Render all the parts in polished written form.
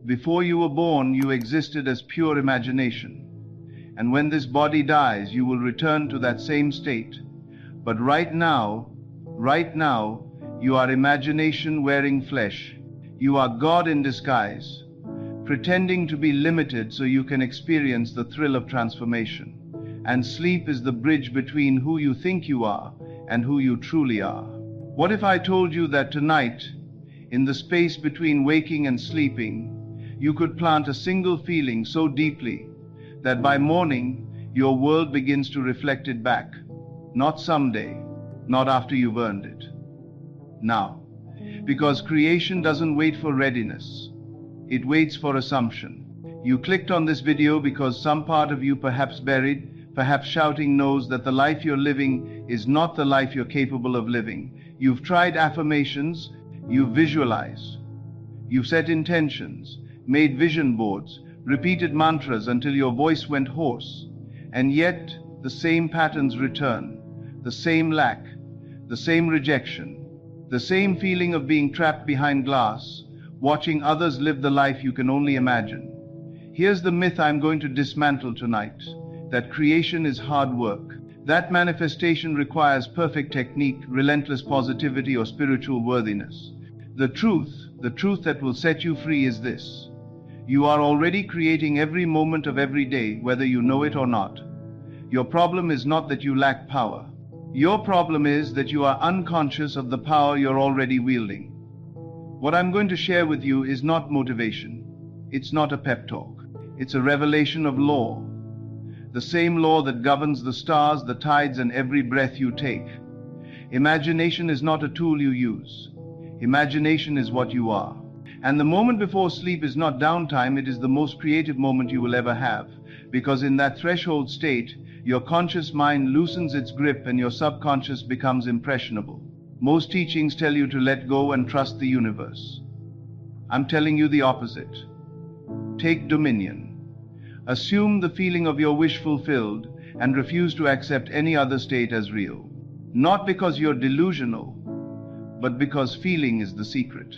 Before you were born, you existed as pure imagination. And when this body dies, you will return to that same state. But right now, you are imagination wearing flesh. You are God in disguise, pretending to be limited so you can experience the thrill of transformation. And sleep is the bridge between who you think you are and who you truly are. What if I told you that tonight, in the space between waking and sleeping, you could plant a single feeling so deeply that by morning, your world begins to reflect it back. Not someday, not after you've earned it. Now. Because creation doesn't wait for readiness. It waits for assumption. You clicked on this video because some part of you, perhaps buried, perhaps shouting, knows that the life you're living is not the life you're capable of living. You've tried affirmations, you've visualized, you've set intentions, made vision boards, repeated mantras until your voice went hoarse, and yet the same patterns return, the same lack, the same rejection, the same feeling of being trapped behind glass, watching others live the life you can only imagine. Here's the myth I'm going to dismantle tonight, that creation is hard work. That manifestation requires perfect technique, relentless positivity, or spiritual worthiness. The truth that will set you free is this. You are already creating every moment of every day, whether you know it or not. Your problem is not that you lack power. Your problem is that you are unconscious of the power you're already wielding. What I'm going to share with you is not motivation. It's not a pep talk. It's a revelation of law. The same law that governs the stars, the tides, and every breath you take. Imagination is not a tool you use. Imagination is what you are. And the moment before sleep is not downtime, it is the most creative moment you will ever have. Because in that threshold state, your conscious mind loosens its grip and your subconscious becomes impressionable. Most teachings tell you to let go and trust the universe. I'm telling you the opposite. Take dominion. Assume the feeling of your wish fulfilled and refuse to accept any other state as real. Not because you're delusional, but because feeling is the secret.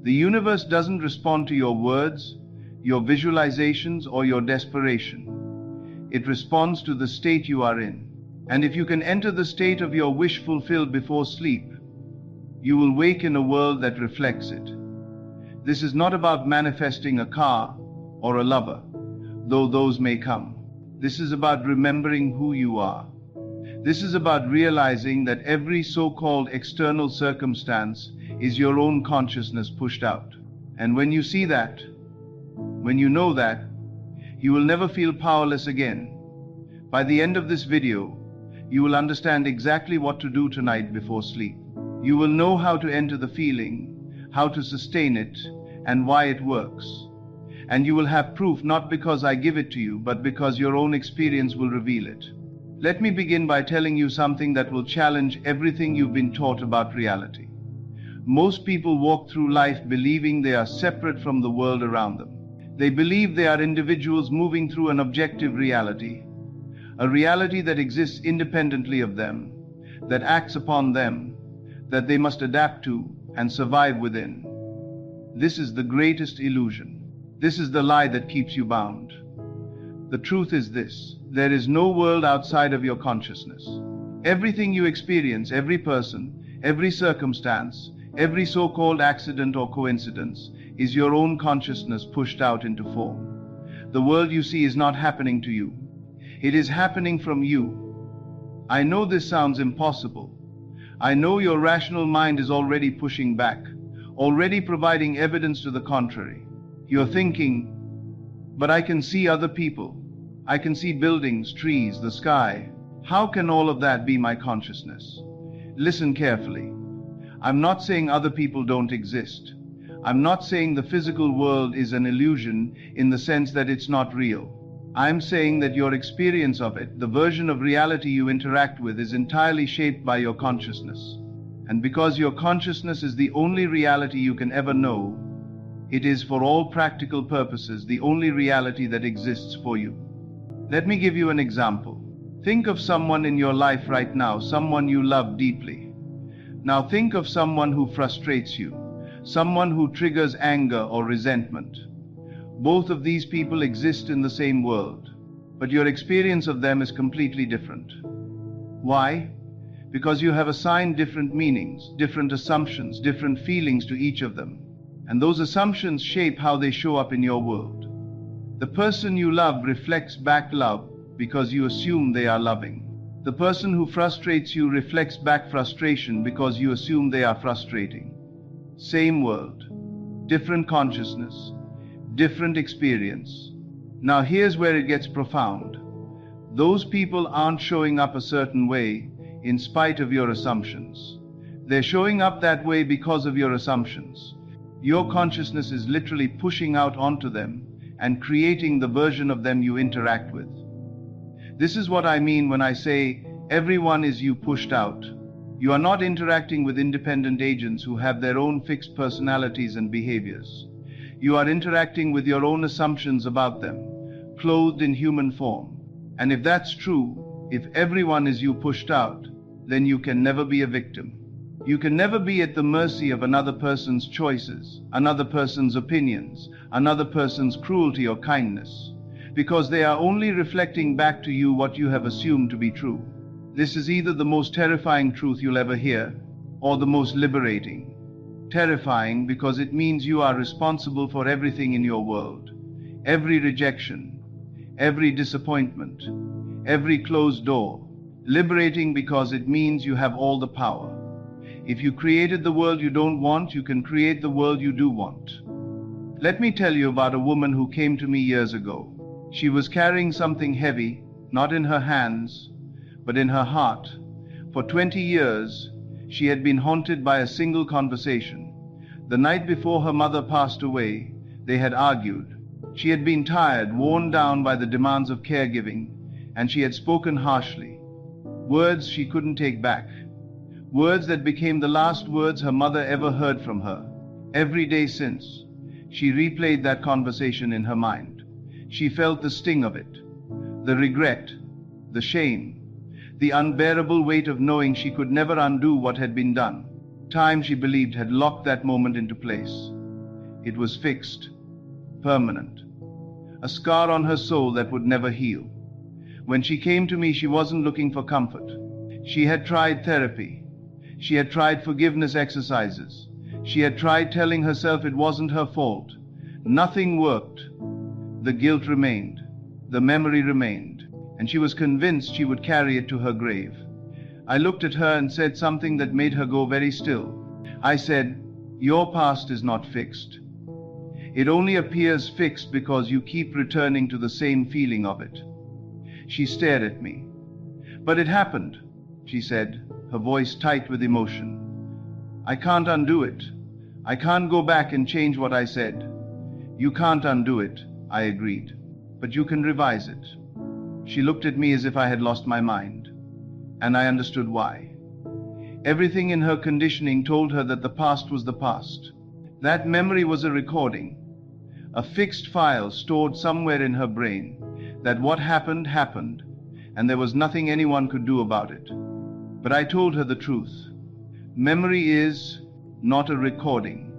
The universe doesn't respond to your words, your visualizations, or your desperation. It responds to the state you are in. And if you can enter the state of your wish fulfilled before sleep, you will wake in a world that reflects it. This is not about manifesting a car or a lover, though those may come. This is about remembering who you are. This is about realizing that every so-called external circumstance is your own consciousness pushed out. And when you see that, when you know that, you will never feel powerless again. By the end of this video, you will understand exactly what to do tonight before sleep. You will know how to enter the feeling, how to sustain it, and why it works. And you will have proof not because I give it to you, but because your own experience will reveal it. Let me begin by telling you something that will challenge everything you've been taught about reality. Most people walk through life believing they are separate from the world around them. They believe they are individuals moving through an objective reality, a reality that exists independently of them, that acts upon them, that they must adapt to and survive within. This is the greatest illusion. This is the lie that keeps you bound. The truth is this: there is no world outside of your consciousness. Everything you experience, every person, every circumstance, every so-called accident or coincidence, is your own consciousness pushed out into form. The world you see is not happening to you. It is happening from you. I know this sounds impossible. I know your rational mind is already pushing back, already providing evidence to the contrary. You're thinking, but I can see other people. I can see buildings, trees, the sky. How can all of that be my consciousness? Listen carefully. I'm not saying other people don't exist. I'm not saying the physical world is an illusion in the sense that it's not real. I'm saying that your experience of it, the version of reality you interact with, is entirely shaped by your consciousness. And because your consciousness is the only reality you can ever know, it is, for all practical purposes, the only reality that exists for you. Let me give you an example. Think of someone in your life right now, someone you love deeply. Now think of someone who frustrates you, someone who triggers anger or resentment. Both of these people exist in the same world, but your experience of them is completely different. Why? Because you have assigned different meanings, different assumptions, different feelings to each of them, and those assumptions shape how they show up in your world. The person you love reflects back love because you assume they are loving. The person who frustrates you reflects back frustration because you assume they are frustrating. Same world, different consciousness, different experience. Now here's where it gets profound. Those people aren't showing up a certain way in spite of your assumptions. They're showing up that way because of your assumptions. Your consciousness is literally pushing out onto them and creating the version of them you interact with. This is what I mean when I say everyone is you pushed out. You are not interacting with independent agents who have their own fixed personalities and behaviors. You are interacting with your own assumptions about them, clothed in human form. And if that's true, if everyone is you pushed out, then you can never be a victim. You can never be at the mercy of another person's choices, another person's opinions, another person's cruelty or kindness, because they are only reflecting back to you what you have assumed to be true. This is either the most terrifying truth you'll ever hear, or the most liberating. Terrifying because it means you are responsible for everything in your world. Every rejection, every disappointment, every closed door. Liberating because it means you have all the power. If you created the world you don't want, you can create the world you do want. Let me tell you about a woman who came to me years ago. She was carrying something heavy, not in her hands, but in her heart. For 20 years, she had been haunted by a single conversation. The night before her mother passed away, they had argued. She had been tired, worn down by the demands of caregiving, and she had spoken harshly. Words she couldn't take back. Words that became the last words her mother ever heard from her. Every day since, she replayed that conversation in her mind. She felt the sting of it, the regret, the shame, the unbearable weight of knowing she could never undo what had been done. Time, she believed, had locked that moment into place. It was fixed, permanent, a scar on her soul that would never heal. When she came to me, she wasn't looking for comfort. She had tried therapy. She had tried forgiveness exercises. She had tried telling herself it wasn't her fault. Nothing worked. The guilt remained. The memory remained. And she was convinced she would carry it to her grave. I looked at her and said something that made her go very still. I said, "Your past is not fixed. It only appears fixed because you keep returning to the same feeling of it." She stared at me. "But it happened," she said, her voice tight with emotion. "I can't undo it. I can't go back and change what I said." "You can't undo it," I agreed, "but you can revise it." She looked at me as if I had lost my mind, and I understood why. Everything in her conditioning told her that the past was the past. That memory was a recording, a fixed file stored somewhere in her brain, that what happened, happened, and there was nothing anyone could do about it. But I told her the truth. Memory is not a recording.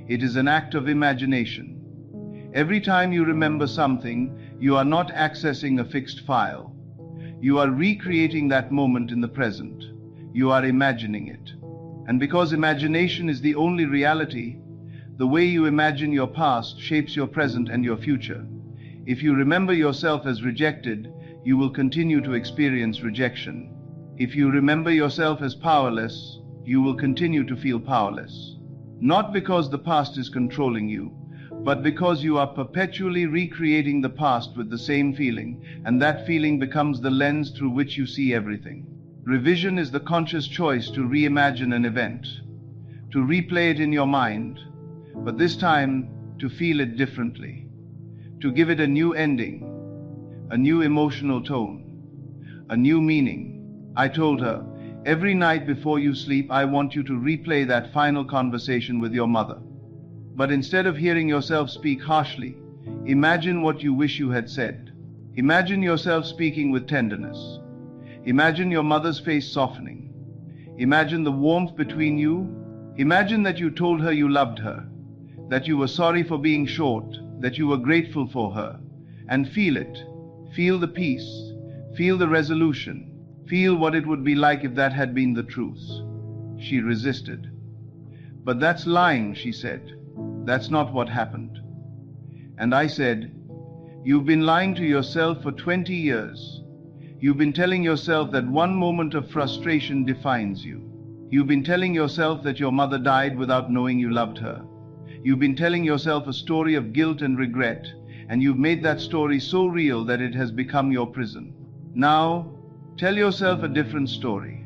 It is an act of imagination. Every time you remember something, you are not accessing a fixed file. You are recreating that moment in the present. You are imagining it. And because imagination is the only reality, the way you imagine your past shapes your present and your future. If you remember yourself as rejected, you will continue to experience rejection. If you remember yourself as powerless, you will continue to feel powerless. Not because the past is controlling you, but because you are perpetually recreating the past with the same feeling, and that feeling becomes the lens through which you see everything. Revision is the conscious choice to reimagine an event, to replay it in your mind, but this time to feel it differently, to give it a new ending, a new emotional tone, a new meaning. I told her, every night before you sleep, I want you to replay that final conversation with your mother. But instead of hearing yourself speak harshly, imagine what you wish you had said. Imagine yourself speaking with tenderness. Imagine your mother's face softening. Imagine the warmth between you. Imagine that you told her you loved her, that you were sorry for being short, that you were grateful for her, and feel it. Feel the peace. Feel the resolution. Feel what it would be like if that had been the truth. She resisted. But that's lying, she said. That's not what happened. And I said, you've been lying to yourself for 20 years. You've been telling yourself that one moment of frustration defines you. You've been telling yourself that your mother died without knowing you loved her. You've been telling yourself a story of guilt and regret, and you've made that story so real that it has become your prison. Now, tell yourself a different story.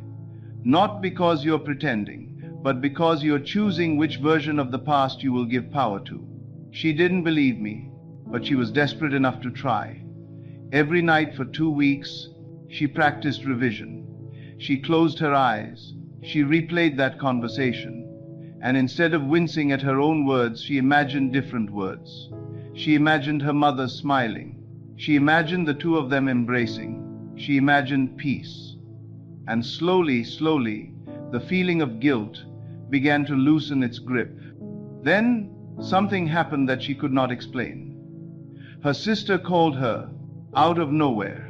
Not because you're pretending, but because you're choosing which version of the past you will give power to. She didn't believe me, but she was desperate enough to try. Every night for 2 weeks, she practiced revision. She closed her eyes. She replayed that conversation. And instead of wincing at her own words, she imagined different words. She imagined her mother smiling. She imagined the two of them embracing. She imagined peace. And slowly, the feeling of guilt began to loosen its grip. Then something happened that she could not explain. Her sister called her out of nowhere.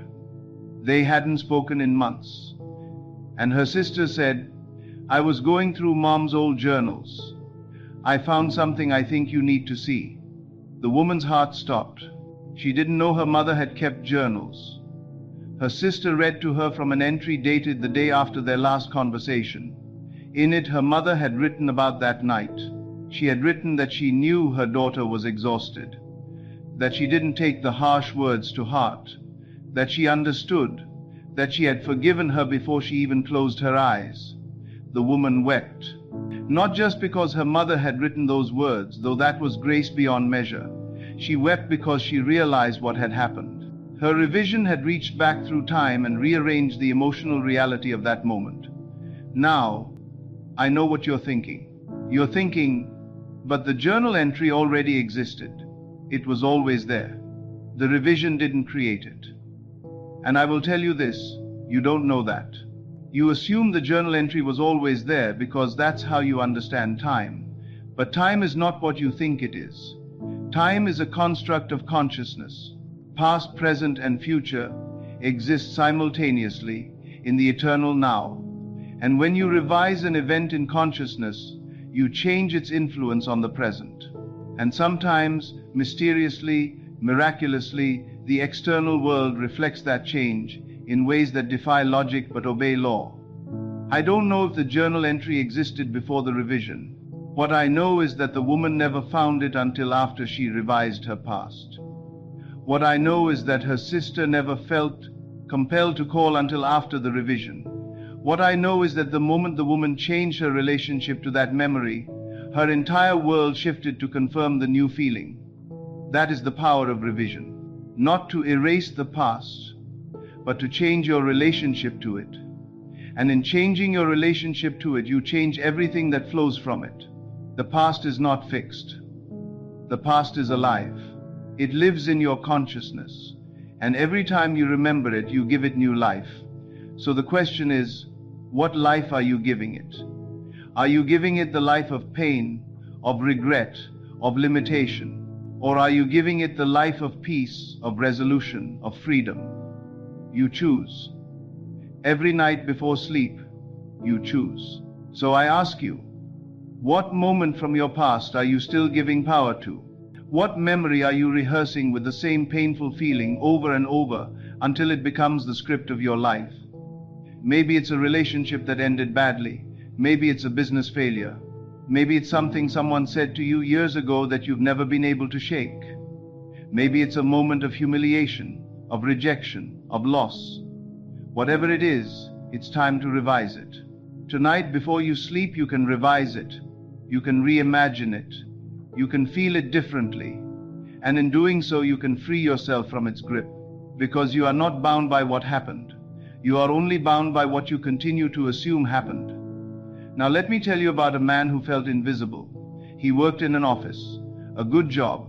They hadn't spoken in months. And her sister said, I was going through Mom's old journals. I found something I think you need to see. The woman's heart stopped. She didn't know her mother had kept journals. Her sister read to her from an entry dated the day after their last conversation. In it, her mother had written about that night. She had written that she knew her daughter was exhausted, that she didn't take the harsh words to heart, that she understood, that she had forgiven her before she even closed her eyes. The woman wept, not just because her mother had written those words, though that was grace beyond measure. She wept because she realized what had happened. Her revision had reached back through time and rearranged the emotional reality of that moment. Now, I know what you're thinking. You're thinking, but the journal entry already existed. It was always there. The revision didn't create it. And I will tell you this, you don't know that. You assume the journal entry was always there because that's how you understand time. But time is not what you think it is. Time is a construct of consciousness. Past, present, and future exist simultaneously in the eternal now. And when you revise an event in consciousness, you change its influence on the present. And sometimes, mysteriously, miraculously, the external world reflects that change in ways that defy logic but obey law. I don't know if the journal entry existed before the revision. What I know is that the woman never found it until after she revised her past. What I know is that her sister never felt compelled to call until after the revision. What I know is that the moment the woman changed her relationship to that memory, her entire world shifted to confirm the new feeling. That is the power of revision. Not to erase the past, but to change your relationship to it. And in changing your relationship to it, you change everything that flows from it. The past is not fixed. The past is alive. It lives in your consciousness. And every time you remember it, you give it new life. So the question is, what life are you giving it? Are you giving it the life of pain, of regret, of limitation? Or are you giving it the life of peace, of resolution, of freedom? You choose. Every night before sleep, you choose. So I ask you, what moment from your past are you still giving power to? What memory are you rehearsing with the same painful feeling over and over until it becomes the script of your life? Maybe it's a relationship that ended badly. Maybe it's a business failure. Maybe it's something someone said to you years ago that you've never been able to shake. Maybe it's a moment of humiliation, of rejection, of loss. Whatever it is, it's time to revise it. Tonight, before you sleep, you can revise it. You can reimagine it. You can feel it differently. And in doing so, you can free yourself from its grip. Because you are not bound by what happened. You are only bound by what you continue to assume happened. Now let me tell you about a man who felt invisible. He worked in an office, a good job,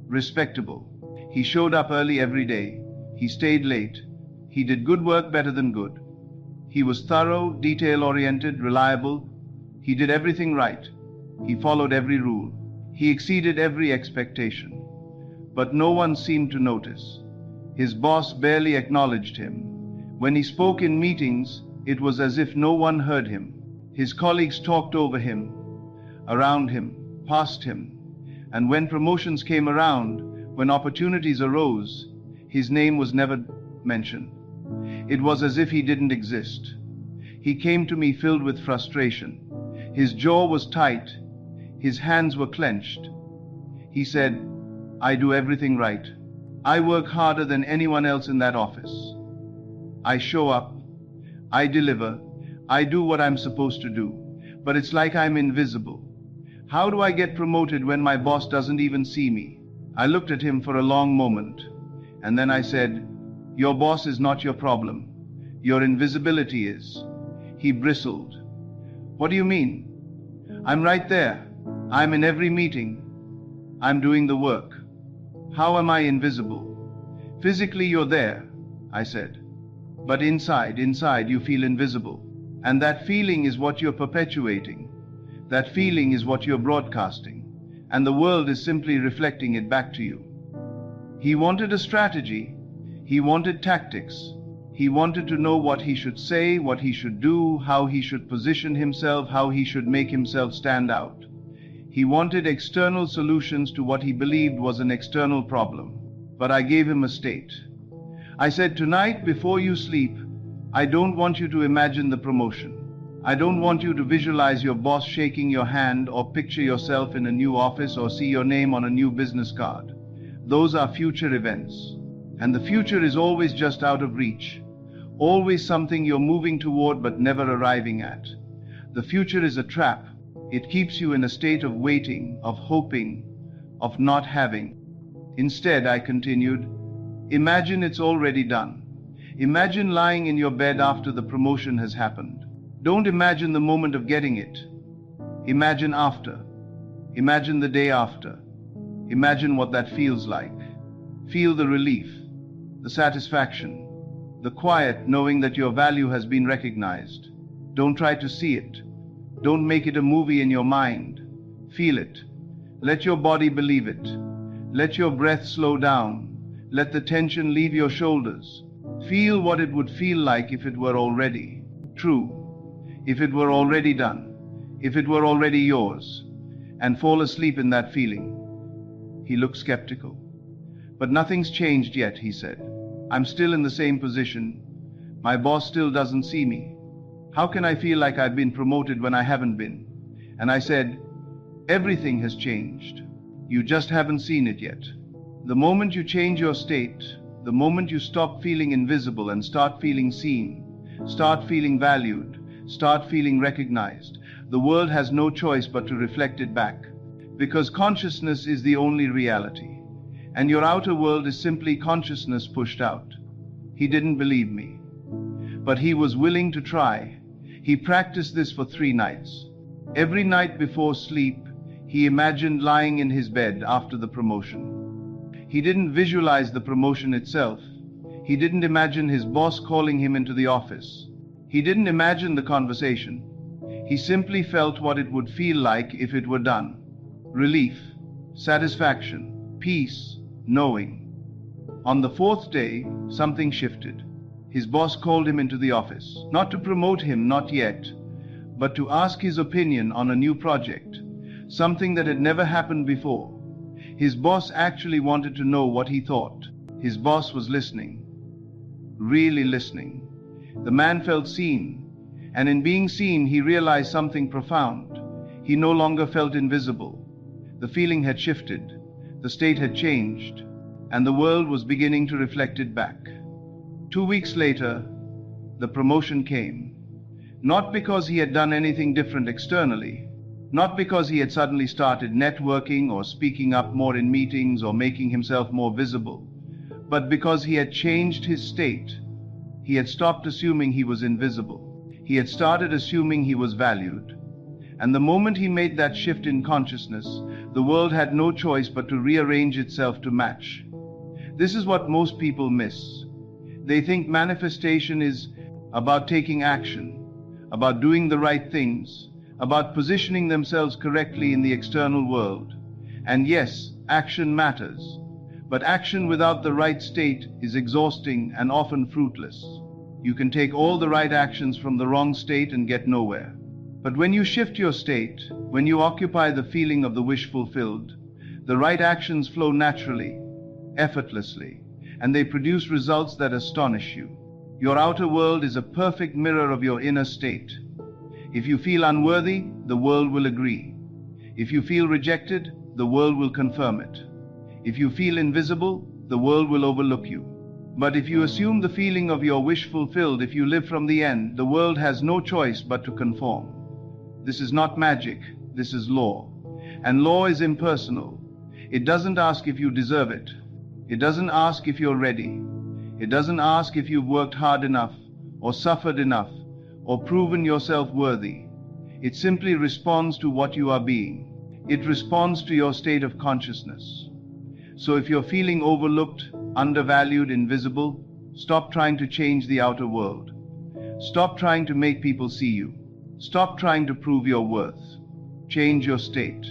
respectable. He showed up early every day. He stayed late. He did good work better than good. He was thorough, detail-oriented, reliable. He did everything right. He followed every rule. He exceeded every expectation. but no one seemed to notice. His boss barely acknowledged him. When he spoke in meetings, it was as if no one heard him. His colleagues talked over him, around him, past him, and when promotions came around, when opportunities arose, his name was never mentioned. It was as if he didn't exist. He came to me filled with frustration. His jaw was tight, his hands were clenched. He said, "I do everything right. I work harder than anyone else in that office. I show up, I deliver, I do what I'm supposed to do, but it's like I'm invisible. How do I get promoted when my boss doesn't even see me?" I looked at him for a long moment, and then I said, "Your boss is not your problem. Your invisibility is." He bristled. "What do you mean?" "I'm right there. I'm in every meeting. I'm doing the work. How am I invisible?" "Physically you're there," I said. "But inside you feel invisible. And that feeling is what you're perpetuating. That feeling is what you're broadcasting. And the world is simply reflecting it back to you." He wanted a strategy. He wanted tactics. He wanted to know what he should say, what he should do, how he should position himself, how he should make himself stand out. He wanted external solutions to what he believed was an external problem. But I gave him a state. I said, "Tonight, before you sleep, I don't want you to imagine the promotion. I don't want you to visualize your boss shaking your hand or picture yourself in a new office or see your name on a new business card. Those are future events. And the future is always just out of reach. Always something you're moving toward but never arriving at. The future is a trap. It keeps you in a state of waiting, of hoping, of not having." Instead, I continued, "Imagine it's already done. Imagine lying in your bed after the promotion has happened. Don't imagine the moment of getting it. Imagine after. Imagine the day after. Imagine what that feels like. Feel the relief, the satisfaction, the quiet knowing that your value has been recognized. Don't try to see it. Don't make it a movie in your mind. Feel it. Let your body believe it. Let your breath slow down. Let the tension leave your shoulders. Feel what it would feel like if it were already true, if it were already done, if it were already yours, and fall asleep in that feeling." He looked skeptical. "But nothing's changed yet," he said. "I'm still in the same position. My boss still doesn't see me. How can I feel like I've been promoted when I haven't been?" And I said, "Everything has changed. You just haven't seen it yet. The moment you change your state, the moment you stop feeling invisible and start feeling seen, start feeling valued, start feeling recognized, the world has no choice but to reflect it back. Because consciousness is the only reality. And your outer world is simply consciousness pushed out." He didn't believe me. But he was willing to try. He practiced this for 3 nights. Every night before sleep, he imagined lying in his bed after the promotion. He didn't visualize the promotion itself. He didn't imagine his boss calling him into the office. He didn't imagine the conversation. He simply felt what it would feel like if it were done. Relief, satisfaction, peace, knowing. On the 4th day, something shifted. His boss called him into the office, not to promote him, not yet, but to ask his opinion on a new project, something that had never happened before. His boss actually wanted to know what he thought. His boss was listening, really listening. The man felt seen, and in being seen, he realized something profound. He no longer felt invisible. The feeling had shifted, the state had changed, and the world was beginning to reflect it back. 2 weeks later, the promotion came. Not because he had done anything different externally, not because he had suddenly started networking or speaking up more in meetings or making himself more visible, but because he had changed his state. He had stopped assuming he was invisible. He had started assuming he was valued. And the moment he made that shift in consciousness, the world had no choice but to rearrange itself to match. This is what most people miss. They think manifestation is about taking action, about doing the right things, about positioning themselves correctly in the external world. And yes, action matters. But action without the right state is exhausting and often fruitless. You can take all the right actions from the wrong state and get nowhere. But when you shift your state, when you occupy the feeling of the wish fulfilled, the right actions flow naturally, effortlessly, and they produce results that astonish you. Your outer world is a perfect mirror of your inner state. If you feel unworthy, the world will agree. If you feel rejected, the world will confirm it. If you feel invisible, the world will overlook you. But if you assume the feeling of your wish fulfilled, if you live from the end, the world has no choice but to conform. This is not magic, this is law. And law is impersonal. It doesn't ask if you deserve it. It doesn't ask if you're ready. It doesn't ask if you've worked hard enough, or suffered enough, or proven yourself worthy. It simply responds to what you are being. It responds to your state of consciousness. So if you're feeling overlooked, undervalued, invisible, stop trying to change the outer world. Stop trying to make people see you. Stop trying to prove your worth. Change your state.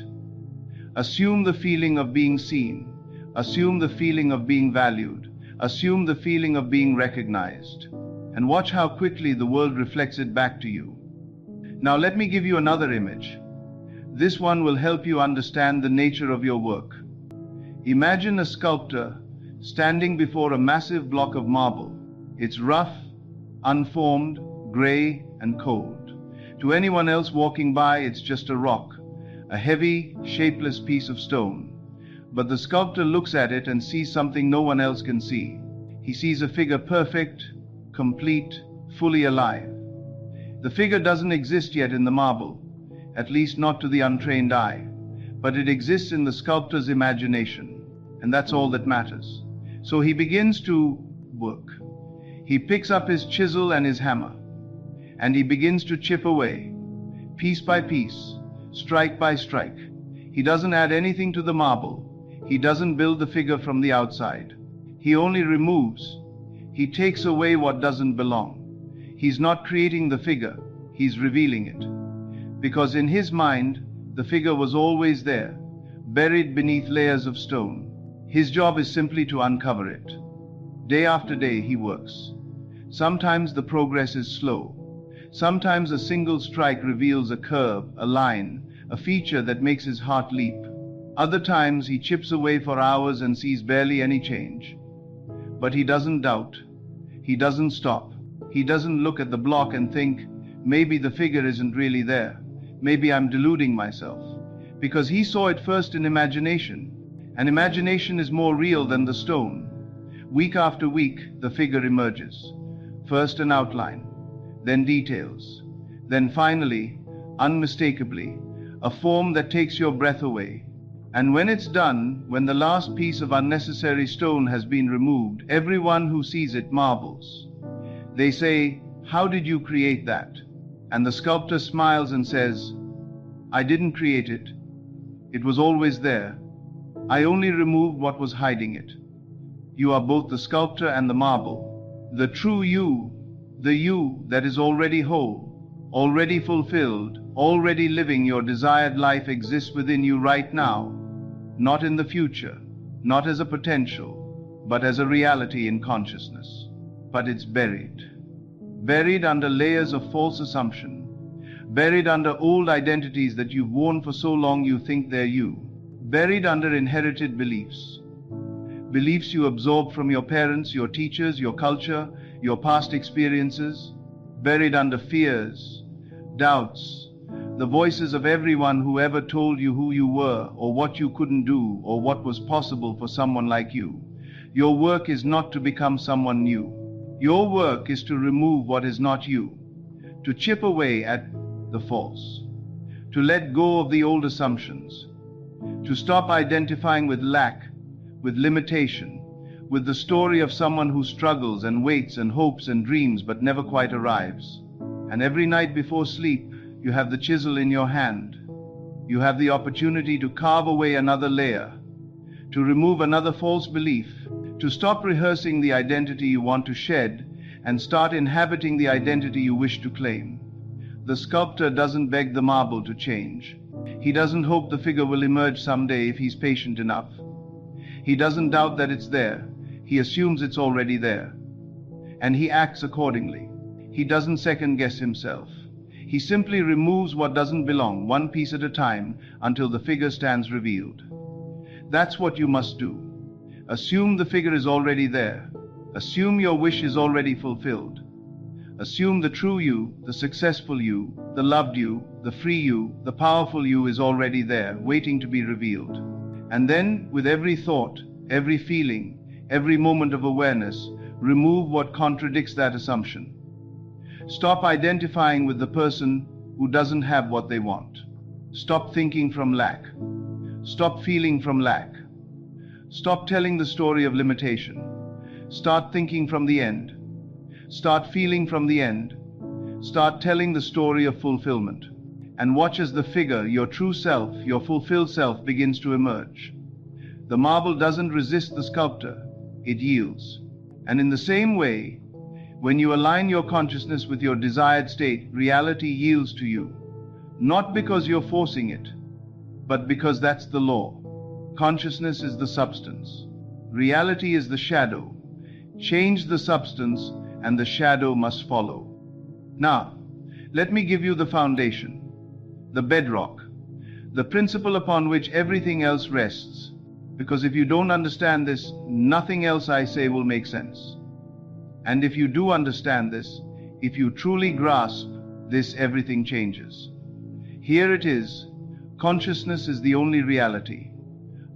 Assume the feeling of being seen. Assume the feeling of being valued. Assume the feeling of being recognized. And watch how quickly the world reflects it back to you. Now let me give you another image. This one will help you understand the nature of your work. Imagine a sculptor standing before a massive block of marble. It's rough, unformed, gray, and cold. To anyone else walking by, it's just a rock, a heavy, shapeless piece of stone. But the sculptor looks at it and sees something no one else can see. He sees a figure perfect, complete, fully alive. The figure doesn't exist yet in the marble, at least not to the untrained eye, but it exists in the sculptor's imagination, and that's all that matters. So he begins to work. He picks up his chisel and his hammer, and he begins to chip away, piece by piece, strike by strike. He doesn't add anything to the marble. He doesn't build the figure from the outside. He only removes. He takes away what doesn't belong. He's not creating the figure, he's revealing it. Because in his mind, the figure was always there, buried beneath layers of stone. His job is simply to uncover it. Day after day he works. Sometimes the progress is slow. Sometimes a single strike reveals a curve, a line, a feature that makes his heart leap. Other times he chips away for hours and sees barely any change. But he doesn't doubt. He doesn't stop. He doesn't look at the block and think, maybe the figure isn't really there. Maybe I'm deluding myself. Because he saw it first in imagination. And imagination is more real than the stone. Week after week, the figure emerges. First an outline, then details, then finally, unmistakably, a form that takes your breath away. And when it's done, when the last piece of unnecessary stone has been removed, everyone who sees it marvels. They say, "How did you create that?" And the sculptor smiles and says, "I didn't create it. It was always there. I only removed what was hiding it." You are both the sculptor and the marble. The true you, the you that is already whole, already fulfilled, already living your desired life, exists within you right now, not in the future, not as a potential, but as a reality in consciousness. But it's buried. Buried under layers of false assumption, buried under old identities that you've worn for so long you think they're you, buried under inherited beliefs. Beliefs you absorb from your parents, your teachers, your culture, your past experiences, buried under fears, doubts, the voices of everyone who ever told you who you were, or what you couldn't do, or what was possible for someone like you. Your work is not to become someone new. Your work is to remove what is not you, to chip away at the false, to let go of the old assumptions, to stop identifying with lack, with limitation, with the story of someone who struggles and waits and hopes and dreams but never quite arrives. And every night before sleep, you have the chisel in your hand. You have the opportunity to carve away another layer, to remove another false belief, to stop rehearsing the identity you want to shed and start inhabiting the identity you wish to claim. The sculptor doesn't beg the marble to change. He doesn't hope the figure will emerge someday if he's patient enough. He doesn't doubt that it's there. He assumes it's already there. And he acts accordingly. He doesn't second guess himself. He simply removes what doesn't belong, one piece at a time, until the figure stands revealed. That's what you must do. Assume the figure is already there. Assume your wish is already fulfilled. Assume the true you, the successful you, the loved you, the free you, the powerful you is already there, waiting to be revealed. And then, with every thought, every feeling, every moment of awareness, remove what contradicts that assumption. Stop identifying with the person who doesn't have what they want. Stop thinking from lack. Stop feeling from lack. Stop telling the story of limitation. Start thinking from the end. Start feeling from the end. Start telling the story of fulfillment. And watch as the figure, your true self, your fulfilled self, begins to emerge. The marble doesn't resist the sculptor, it yields. And in the same way, when you align your consciousness with your desired state, reality yields to you. Not because you're forcing it, but because that's the law. Consciousness is the substance. Reality is the shadow. Change the substance, and the shadow must follow. Now, let me give you the foundation, the bedrock, the principle upon which everything else rests. Because if you don't understand this, nothing else I say will make sense. And if you do understand this, if you truly grasp this, everything changes. Here it is. Consciousness is the only reality.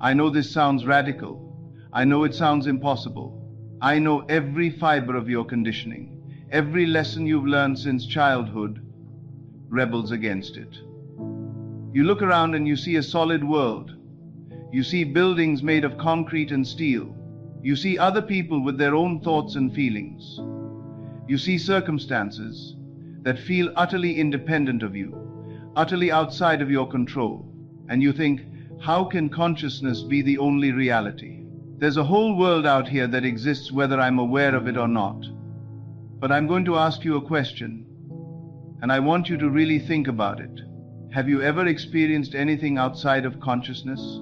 I know this sounds radical. I know it sounds impossible. I know every fiber of your conditioning, every lesson you've learned since childhood, rebels against it. You look around and you see a solid world. You see buildings made of concrete and steel. You see other people with their own thoughts and feelings. You see circumstances that feel utterly independent of you, utterly outside of your control. And you think, how can consciousness be the only reality? There's a whole world out here that exists whether I'm aware of it or not. But I'm going to ask you a question, and I want you to really think about it. Have you ever experienced anything outside of consciousness?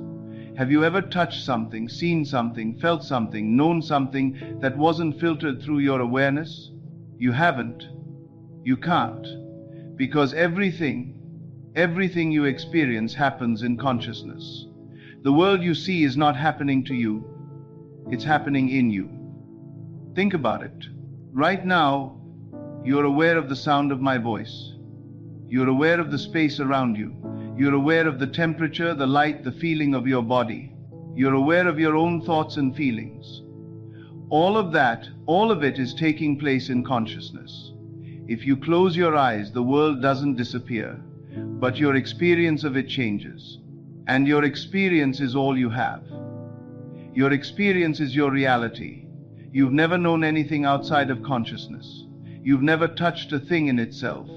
Have you ever touched something, seen something, felt something, known something that wasn't filtered through your awareness? You haven't. You can't. Because everything you experience happens in consciousness. The world you see is not happening to you. It's happening in you. Think about it. Right now, you're aware of the sound of my voice. You're aware of the space around you. You're aware of the temperature, the light, the feeling of your body. You're aware of your own thoughts and feelings. All of that, all of it is taking place in consciousness. If you close your eyes, the world doesn't disappear, but your experience of it changes. And your experience is all you have. Your experience is your reality. You've never known anything outside of consciousness. You've never touched a thing in itself.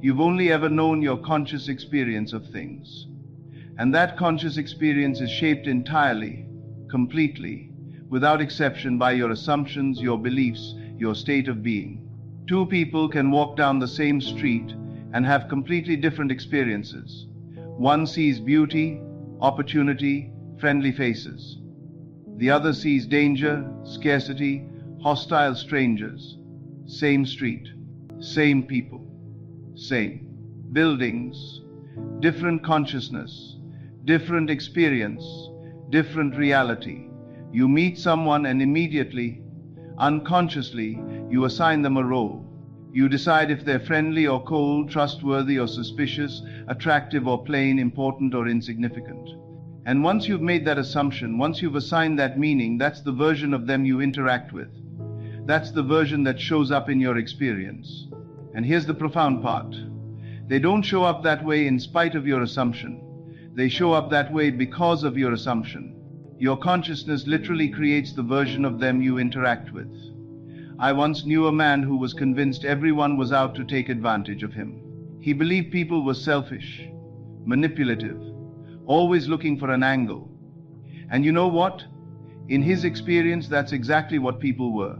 You've only ever known your conscious experience of things. And that conscious experience is shaped entirely, completely, without exception by your assumptions, your beliefs, your state of being. Two people can walk down the same street and have completely different experiences. One sees beauty, opportunity, friendly faces. The other sees danger, scarcity, hostile strangers. Same street, same people, same buildings, different consciousness, different experience, different reality. You meet someone and immediately, unconsciously, you assign them a role. You decide if they're friendly or cold, trustworthy or suspicious, attractive or plain, important or insignificant. And once you've made that assumption, once you've assigned that meaning, that's the version of them you interact with. That's the version that shows up in your experience. And here's the profound part. They don't show up that way in spite of your assumption. They show up that way because of your assumption. Your consciousness literally creates the version of them you interact with. I once knew a man who was convinced everyone was out to take advantage of him. He believed people were selfish, manipulative, always looking for an angle. And you know what? In his experience, that's exactly what people were.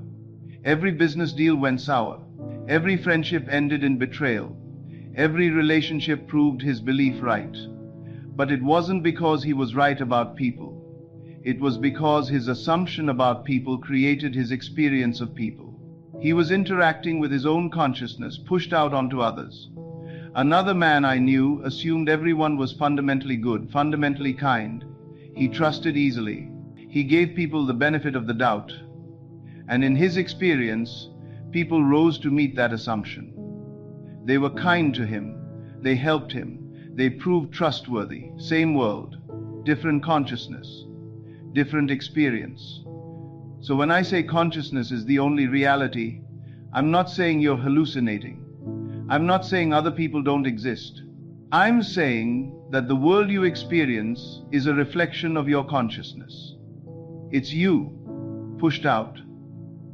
Every business deal went sour. Every friendship ended in betrayal. Every relationship proved his belief right. But it wasn't because he was right about people. It was because his assumption about people created his experience of people. He was interacting with his own consciousness, pushed out onto others. Another man I knew assumed everyone was fundamentally good, fundamentally kind. He trusted easily. He gave people the benefit of the doubt. And in his experience, people rose to meet that assumption. They were kind to him. They helped him. They proved trustworthy. Same world, different consciousness, different experience. So when I say consciousness is the only reality, I'm not saying you're hallucinating. I'm not saying other people don't exist. I'm saying that the world you experience is a reflection of your consciousness. It's you, pushed out.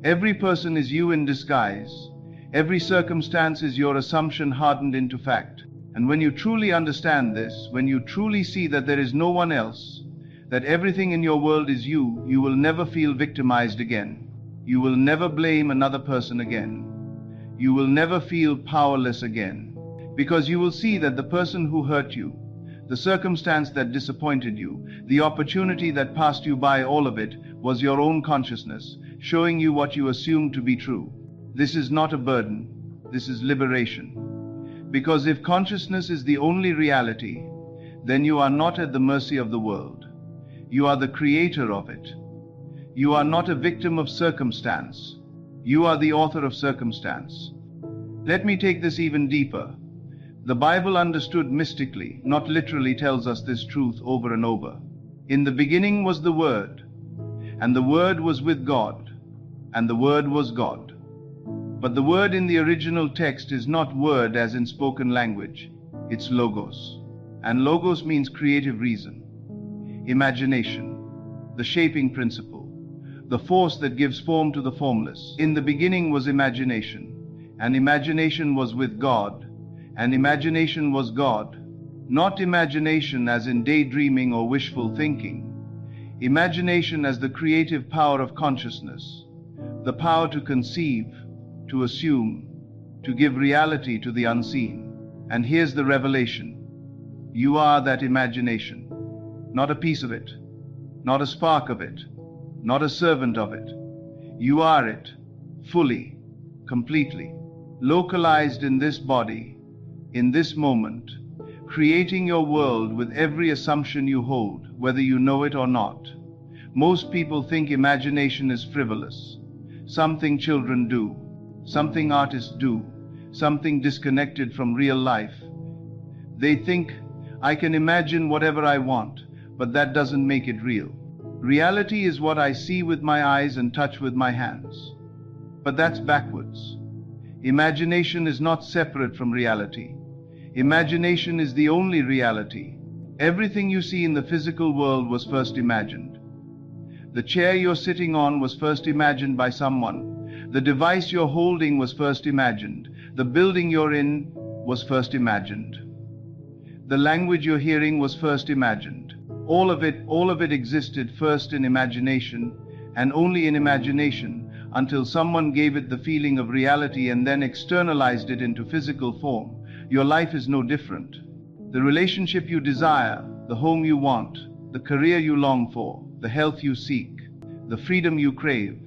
Every person is you in disguise. Every circumstance is your assumption hardened into fact. And when you truly understand this, when you truly see that there is no one else, that everything in your world is you, you will never feel victimized again. You will never blame another person again. You will never feel powerless again. Because you will see that the person who hurt you, the circumstance that disappointed you, the opportunity that passed you by, all of it was your own consciousness, showing you what you assumed to be true. This is not a burden. This is liberation. Because if consciousness is the only reality, then you are not at the mercy of the world. You are the creator of it. You are not a victim of circumstance. You are the author of circumstance. Let me take this even deeper. The Bible, understood mystically, not literally, tells us this truth over and over. In the beginning was the Word, and the Word was with God, and the Word was God. But the word in the original text is not word as in spoken language. It's logos. And logos means creative reason, imagination, the shaping principle, the force that gives form to the formless. In the beginning was imagination, and imagination was with God, and imagination was God. Not imagination as in daydreaming or wishful thinking. Imagination as the creative power of consciousness, the power to conceive, to assume, to give reality to the unseen. And here's the revelation. You are that imagination, not a piece of it, not a spark of it, not a servant of it. You are it, fully, completely, localized in this body, in this moment, creating your world with every assumption you hold, whether you know it or not. Most people think imagination is frivolous, something children do, something artists do, something disconnected from real life. They think, I can imagine whatever I want, but that doesn't make it real. Reality is what I see with my eyes and touch with my hands. But that's backwards. Imagination is not separate from reality. Imagination is the only reality. Everything you see in the physical world was first imagined. The chair you're sitting on was first imagined by someone. The device you're holding was first imagined. The building you're in was first imagined. The language you're hearing was first imagined. All of it existed first in imagination, and only in imagination, until someone gave it the feeling of reality and then externalized it into physical form. Your life is no different. The relationship you desire, the home you want, the career you long for, the health you seek, the freedom you crave,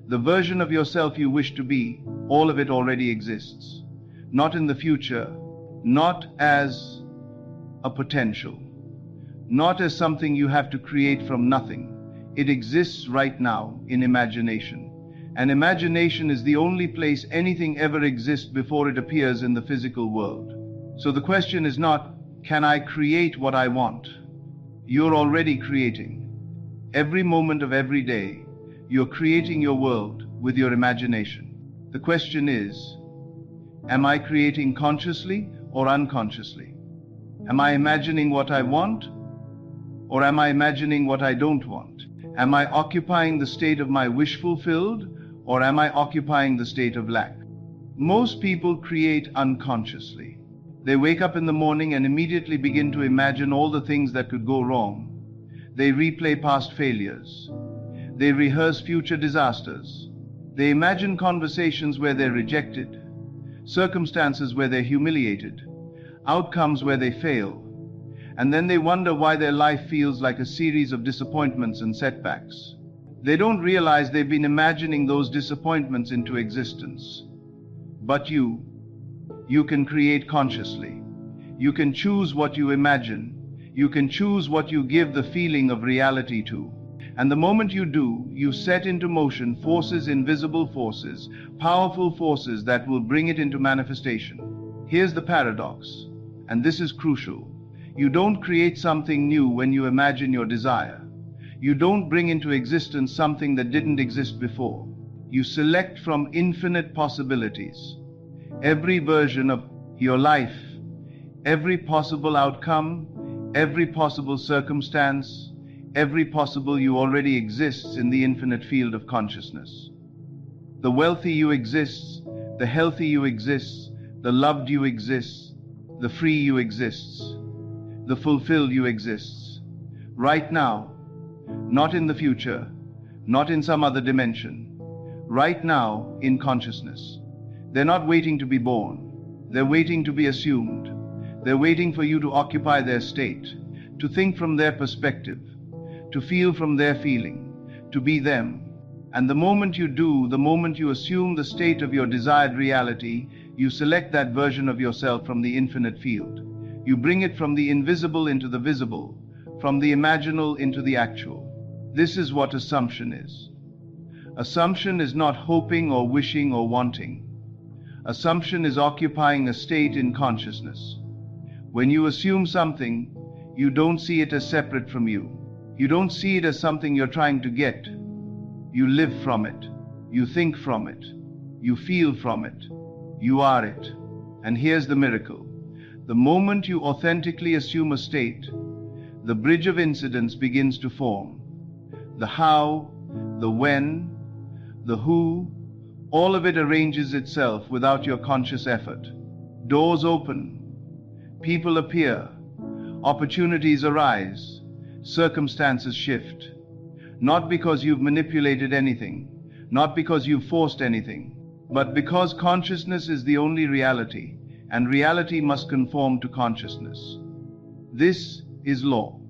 the version of yourself you wish to be, all of it already exists. Not in the future, not as a potential, not as something you have to create from nothing. It exists right now in imagination. And imagination is the only place anything ever exists before it appears in the physical world. So the question is not, can I create what I want? You're already creating. Every moment of every day, you're creating your world with your imagination. The question is, am I creating consciously or unconsciously? Am I imagining what I want, or am I imagining what I don't want? Am I occupying the state of my wish fulfilled, or am I occupying the state of lack? Most people create unconsciously. They wake up in the morning and immediately begin to imagine all the things that could go wrong. They replay past failures. They rehearse future disasters. They imagine conversations where they're rejected, circumstances where they're humiliated, outcomes where they fail. And then they wonder why their life feels like a series of disappointments and setbacks. They don't realize they've been imagining those disappointments into existence. But you can create consciously. You can choose what you imagine. You can choose what you give the feeling of reality to. And the moment you do, you set into motion forces, invisible forces, powerful forces that will bring it into manifestation. Here's the paradox, and this is crucial. You don't create something new when you imagine your desire. You don't bring into existence something that didn't exist before. You select from infinite possibilities. Every version of your life, every possible outcome, every possible circumstance, every possible you already exists in the infinite field of consciousness. The wealthy you exists, the healthy you exists, the loved you exists, the free you exists, the fulfilled you exists. Right now, not in the future, not in some other dimension. Right now, in consciousness. They're not waiting to be born. They're waiting to be assumed. They're waiting for you to occupy their state, to think from their perspective, to feel from their feeling, to be them. And the moment you do, the moment you assume the state of your desired reality, you select that version of yourself from the infinite field. You bring it from the invisible into the visible, from the imaginal into the actual. This is what assumption is. Assumption is not hoping or wishing or wanting. Assumption is occupying a state in consciousness. When you assume something, you don't see it as separate from you. You don't see it as something you're trying to get. You live from it. You think from it. You feel from it. You are it. And here's the miracle. The moment you authentically assume a state, the bridge of incidents begins to form. The how, the when, the who, all of it arranges itself without your conscious effort. Doors open, people appear, opportunities arise, circumstances shift. Not because you've manipulated anything, not because you've forced anything, but because consciousness is the only reality, and reality must conform to consciousness. This is law.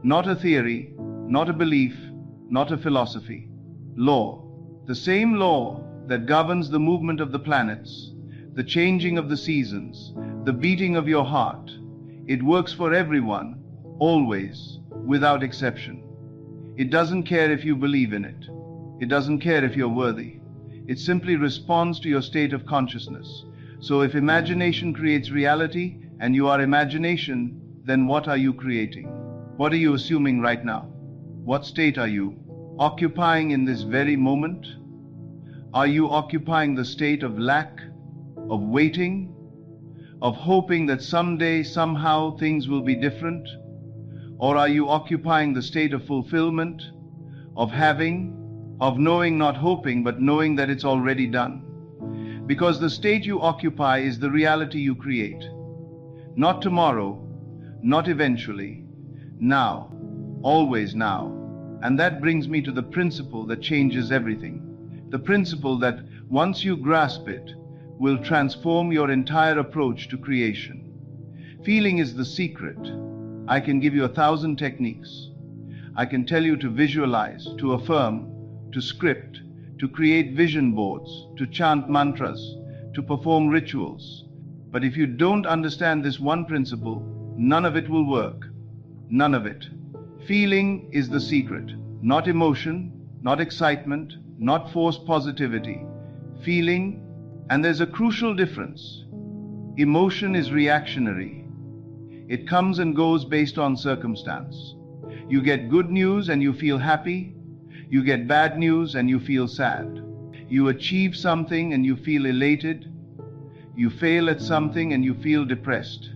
Not a theory, not a belief, not a philosophy. Law. The same law that governs the movement of the planets, the changing of the seasons, the beating of your heart. It works for everyone, always, without exception. It doesn't care if you believe in it. It doesn't care if you're worthy. It simply responds to your state of consciousness. So if imagination creates reality, and you are imagination, then what are you creating? What are you assuming right now? What state are you occupying in this very moment? Are you occupying the state of lack, of waiting, of hoping that someday, somehow, things will be different? Or are you occupying the state of fulfillment, of having, of knowing, not hoping, but knowing that it's already done? Because the state you occupy is the reality you create. Not tomorrow, not eventually, now, always now. And that brings me to the principle that changes everything. The principle that, once you grasp it, will transform your entire approach to creation. Feeling is the secret. I can give you 1,000 techniques. I can tell you to visualize, to affirm, to script, to create vision boards, to chant mantras, to perform rituals. But if you don't understand this one principle, none of it will work. None of it. Feeling is the secret, not emotion, not excitement, not forced positivity. Feeling, and there's a crucial difference. Emotion is reactionary. It comes and goes based on circumstance. You get good news and you feel happy. You get bad news and you feel sad. You achieve something and you feel elated. You fail at something and you feel depressed.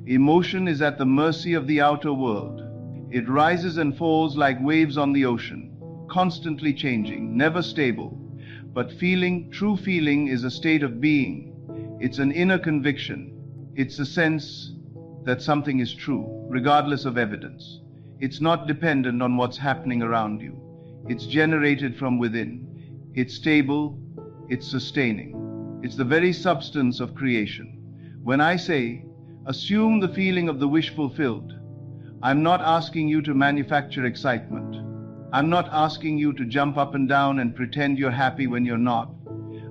Emotion is at the mercy of the outer world. It rises and falls like waves on the ocean, constantly changing, never stable. But feeling, true feeling, is a state of being. It's an inner conviction. It's a sense that something is true, regardless of evidence. It's not dependent on what's happening around you. It's generated from within. It's stable. It's sustaining. It's the very substance of creation. When I say, Assume the feeling of the wish fulfilled. I'm not asking you to manufacture excitement. I'm not asking you to jump up and down and pretend you're happy when you're not.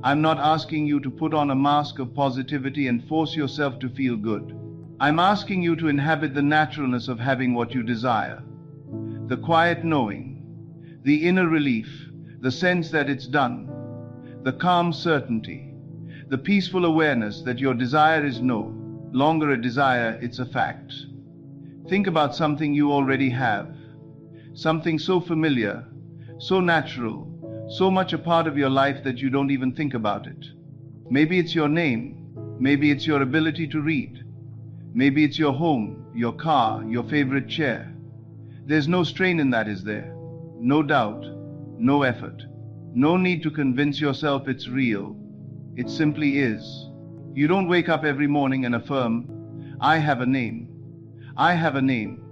I'm not asking you to put on a mask of positivity and force yourself to feel good. I'm asking you to inhabit the naturalness of having what you desire. The quiet knowing, the inner relief, the sense that it's done, the calm certainty, the peaceful awareness that your desire is no longer a desire, it's a fact. Think about something you already have, something so familiar, so natural, so much a part of your life that you don't even think about it. Maybe it's your name, maybe it's your ability to read, maybe it's your home, your car, your favorite chair. There's no strain in that, is there? No doubt, no effort, no need to convince yourself it's real. It simply is. You don't wake up every morning and affirm, I have a name, I have a name,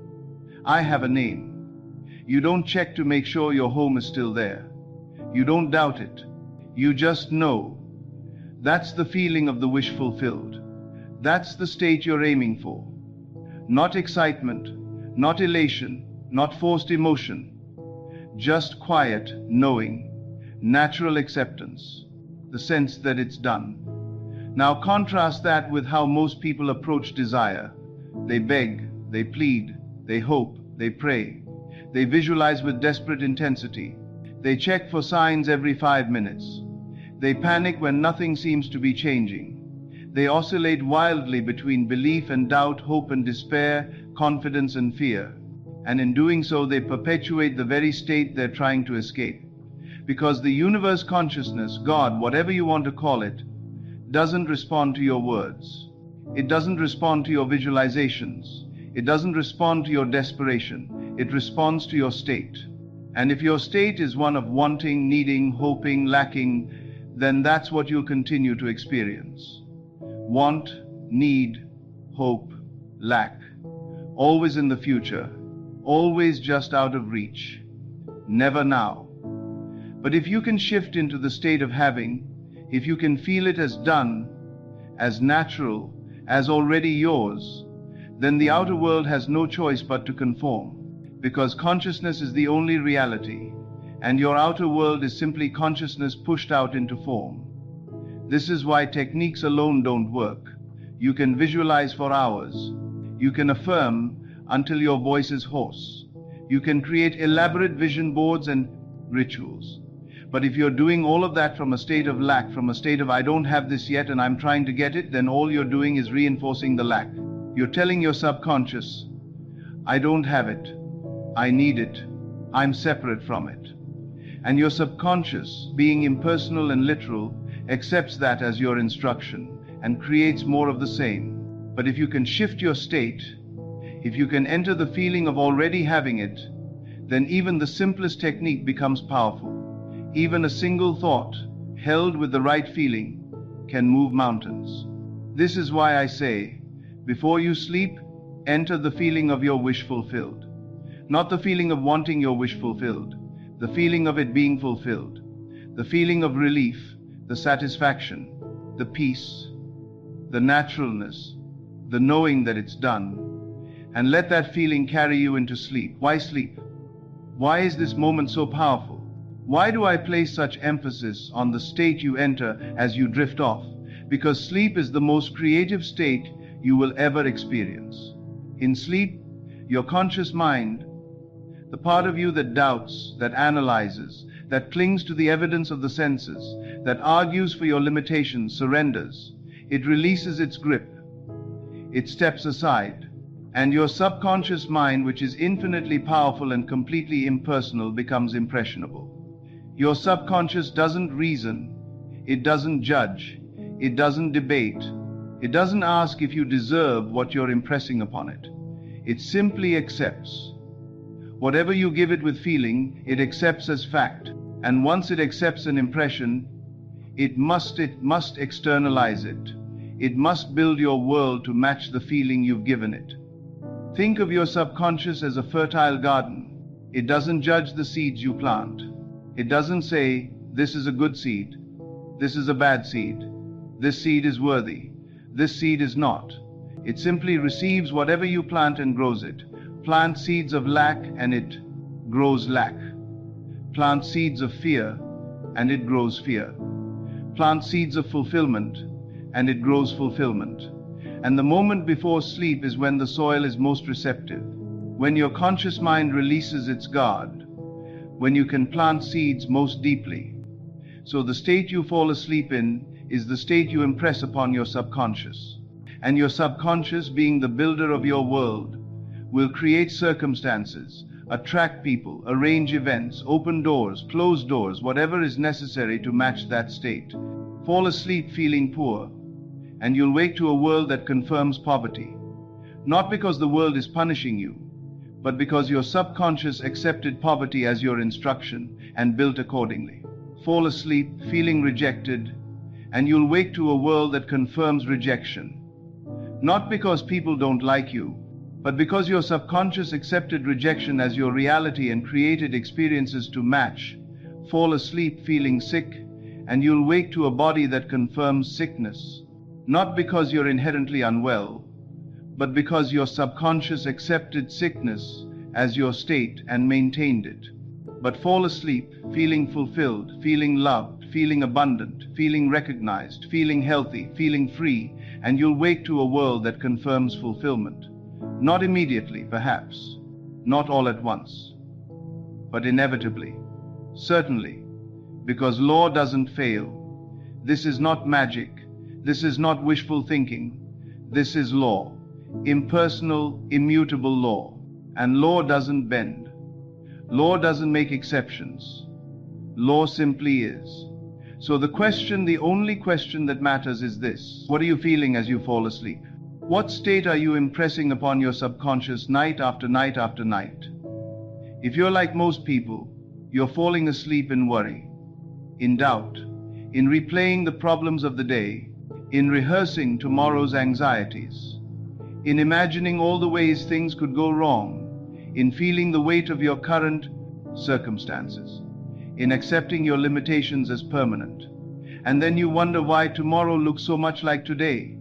I have a name. You don't check to make sure your home is still there. You don't doubt it. You just know. That's the feeling of the wish fulfilled. That's the state you're aiming for. Not excitement, not elation, not forced emotion. Just quiet knowing, natural acceptance, the sense that it's done. Now contrast that with how most people approach desire. They beg, they plead, they hope, they pray. They visualize with desperate intensity. They check for signs every 5 minutes. They panic when nothing seems to be changing. They oscillate wildly between belief and doubt, hope and despair, confidence and fear. And in doing so, they perpetuate the very state they're trying to escape. Because the universe consciousness, God, whatever you want to call it, doesn't respond to your words. It doesn't respond to your visualizations. It doesn't respond to your desperation. It responds to your state. And if your state is one of wanting, needing, hoping, lacking, then that's what you'll continue to experience. Want, need, hope, lack. Always in the future. Always just out of reach. Never now. But if you can shift into the state of having, if you can feel it as done, as natural, as already yours, then the outer world has no choice but to conform. Because consciousness is the only reality, and your outer world is simply consciousness pushed out into form. This is why techniques alone don't work. You can visualize for hours. You can affirm until your voice is hoarse. You can create elaborate vision boards and rituals. But if you're doing all of that from a state of lack, from a state of I don't have this yet and I'm trying to get it, then all you're doing is reinforcing the lack. You're telling your subconscious, I don't have it. I need it. I'm separate from it. And your subconscious, being impersonal and literal, accepts that as your instruction and creates more of the same. But if you can shift your state, if you can enter the feeling of already having it, then even the simplest technique becomes powerful. Even a single thought, held with the right feeling, can move mountains. This is why I say, before you sleep, enter the feeling of your wish fulfilled. Not the feeling of wanting your wish fulfilled, the feeling of it being fulfilled, the feeling of relief, the satisfaction, the peace, the naturalness, the knowing that it's done. And let that feeling carry you into sleep. Why sleep? Why is this moment so powerful? Why do I place such emphasis on the state you enter as you drift off? Because sleep is the most creative state you will ever experience. In sleep, your conscious mind, the part of you that doubts, that analyzes, that clings to the evidence of the senses, that argues for your limitations, surrenders. It releases its grip. It steps aside. And your subconscious mind, which is infinitely powerful and completely impersonal, becomes impressionable. Your subconscious doesn't reason. It doesn't judge. It doesn't debate. It doesn't ask if you deserve what you're impressing upon it. It simply accepts. Whatever you give it with feeling, it accepts as fact. And once it accepts an impression, it must externalize it. It must build your world to match the feeling you've given it. Think of your subconscious as a fertile garden. It doesn't judge the seeds you plant. It doesn't say, this is a good seed, this is a bad seed, this seed is worthy, this seed is not. It simply receives whatever you plant and grows it. Plant seeds of lack and it grows lack. Plant seeds of fear and it grows fear. Plant seeds of fulfillment and it grows fulfillment. And the moment before sleep is when the soil is most receptive, when your conscious mind releases its guard, when you can plant seeds most deeply. So the state you fall asleep in is the state you impress upon your subconscious. And your subconscious, being the builder of your world, will create circumstances, attract people, arrange events, open doors, close doors, whatever is necessary to match that state. Fall asleep feeling poor, and you'll wake to a world that confirms poverty. Not because the world is punishing you, but because your subconscious accepted poverty as your instruction and built accordingly. Fall asleep feeling rejected, and you'll wake to a world that confirms rejection. Not because people don't like you, but because your subconscious accepted rejection as your reality and created experiences to match. Fall asleep feeling sick, and you'll wake to a body that confirms sickness. Not because you're inherently unwell, but because your subconscious accepted sickness as your state and maintained it. But fall asleep feeling fulfilled, feeling loved, feeling abundant, feeling recognized, feeling healthy, feeling free, and you'll wake to a world that confirms fulfillment. Not immediately, perhaps, not all at once, but inevitably, certainly, because law doesn't fail. This is not magic. This is not wishful thinking. This is law, impersonal, immutable law. And law doesn't bend. Law doesn't make exceptions. Law simply is. So the only question that matters is this: what are you feeling as you fall asleep? What state are you impressing upon your subconscious night after night after night? If you're like most people, you're falling asleep in worry, in doubt, in replaying the problems of the day, in rehearsing tomorrow's anxieties, in imagining all the ways things could go wrong, in feeling the weight of your current circumstances, in accepting your limitations as permanent. And then you wonder why tomorrow looks so much like today,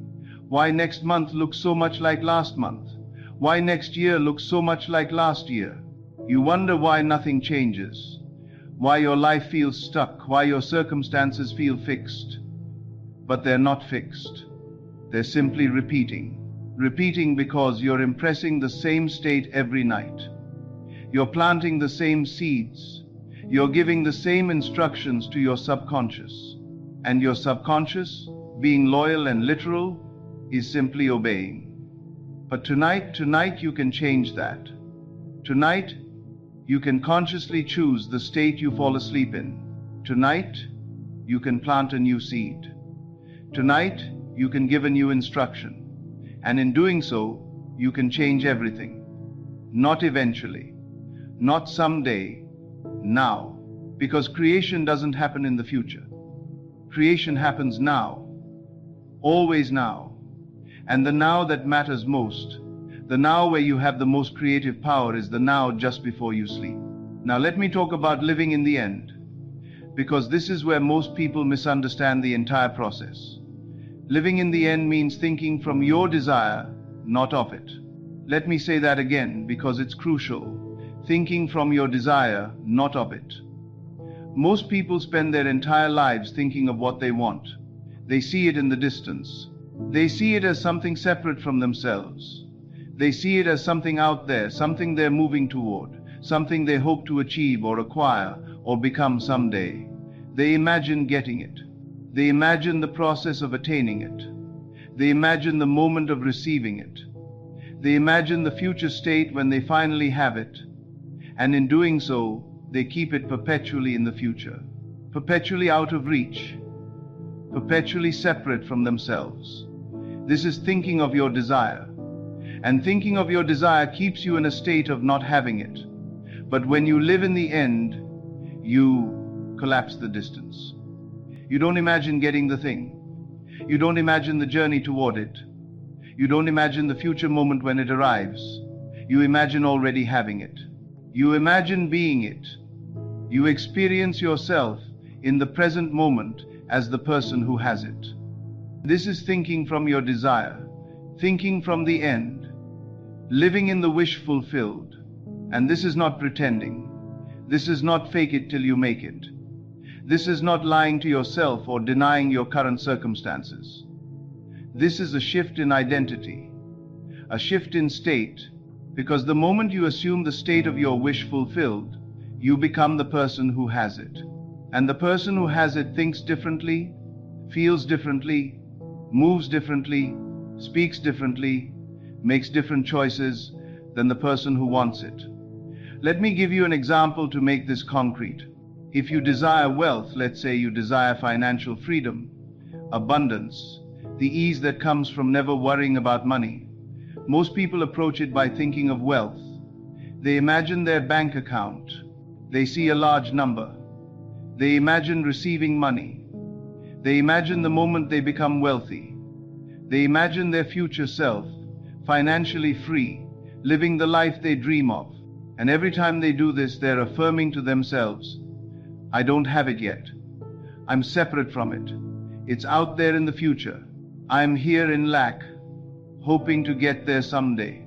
why next month looks so much like last month, why next year looks so much like last year. You wonder why nothing changes, why your life feels stuck, why your circumstances feel fixed. But they're not fixed. They're simply repeating. Repeating because you're impressing the same state every night. You're planting the same seeds. You're giving the same instructions to your subconscious. And your subconscious, being loyal and literal, is simply obeying. But tonight you can change that. Tonight, you can consciously choose the state you fall asleep in. Tonight, you can plant a new seed. Tonight, you can give a new instruction. And in doing so, you can change everything. Not eventually, not someday, now. Because creation doesn't happen in the future. Creation happens now, always now. And the now that matters most, the now where you have the most creative power, is the now just before you sleep. Now let me talk about living in the end, because this is where most people misunderstand the entire process. Living in the end means thinking from your desire, not of it. Let me say that again because it's crucial. Thinking from your desire, not of it. Most people spend their entire lives thinking of what they want. They see it in the distance. They see it as something separate from themselves. They see it as something out there, something they're moving toward, something they hope to achieve or acquire or become someday. They imagine getting it. They imagine the process of attaining it. They imagine the moment of receiving it. They imagine the future state when they finally have it. And in doing so, they keep it perpetually in the future, perpetually out of reach, perpetually separate from themselves. This is thinking of your desire. And thinking of your desire keeps you in a state of not having it. But when you live in the end, you collapse the distance. You don't imagine getting the thing. You don't imagine the journey toward it. You don't imagine the future moment when it arrives. You imagine already having it. You imagine being it. You experience yourself in the present moment as the person who has it. This is thinking from your desire, thinking from the end, living in the wish fulfilled. And this is not pretending. This is not fake it till you make it. This is not lying to yourself or denying your current circumstances. This is a shift in identity, a shift in state, because the moment you assume the state of your wish fulfilled, you become the person who has it. And the person who has it thinks differently, feels differently, moves differently, speaks differently, makes different choices than the person who wants it. Let me give you an example to make this concrete. If you desire wealth, let's say you desire financial freedom, abundance, the ease that comes from never worrying about money, most people approach it by thinking of wealth. They imagine their bank account. They see a large number. They imagine receiving money. They imagine the moment they become wealthy. They imagine their future self, financially free, living the life they dream of. And every time they do this, they're affirming to themselves, I don't have it yet. I'm separate from it. It's out there in the future. I'm here in lack, hoping to get there someday.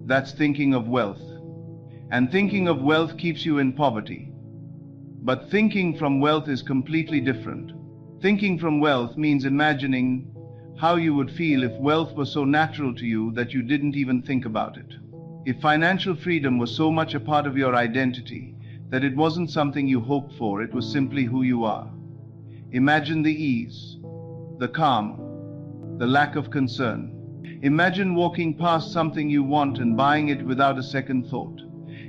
That's thinking of wealth. And thinking of wealth keeps you in poverty. But thinking from wealth is completely different. Thinking from wealth means imagining how you would feel if wealth was so natural to you that you didn't even think about it. If financial freedom was so much a part of your identity that it wasn't something you hoped for, it was simply who you are. Imagine the ease, the calm, the lack of concern. Imagine walking past something you want and buying it without a second thought.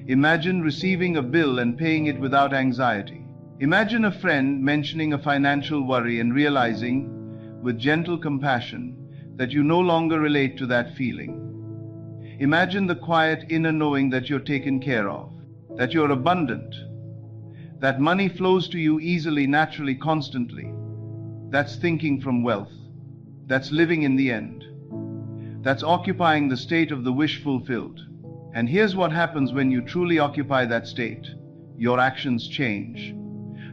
Imagine receiving a bill and paying it without anxiety. Imagine a friend mentioning a financial worry and realizing, with gentle compassion, that you no longer relate to that feeling. Imagine the quiet inner knowing that you're taken care of, that you're abundant, that money flows to you easily, naturally, constantly. That's thinking from wealth. That's living in the end. That's occupying the state of the wish fulfilled. And here's what happens when you truly occupy that state. Your actions change.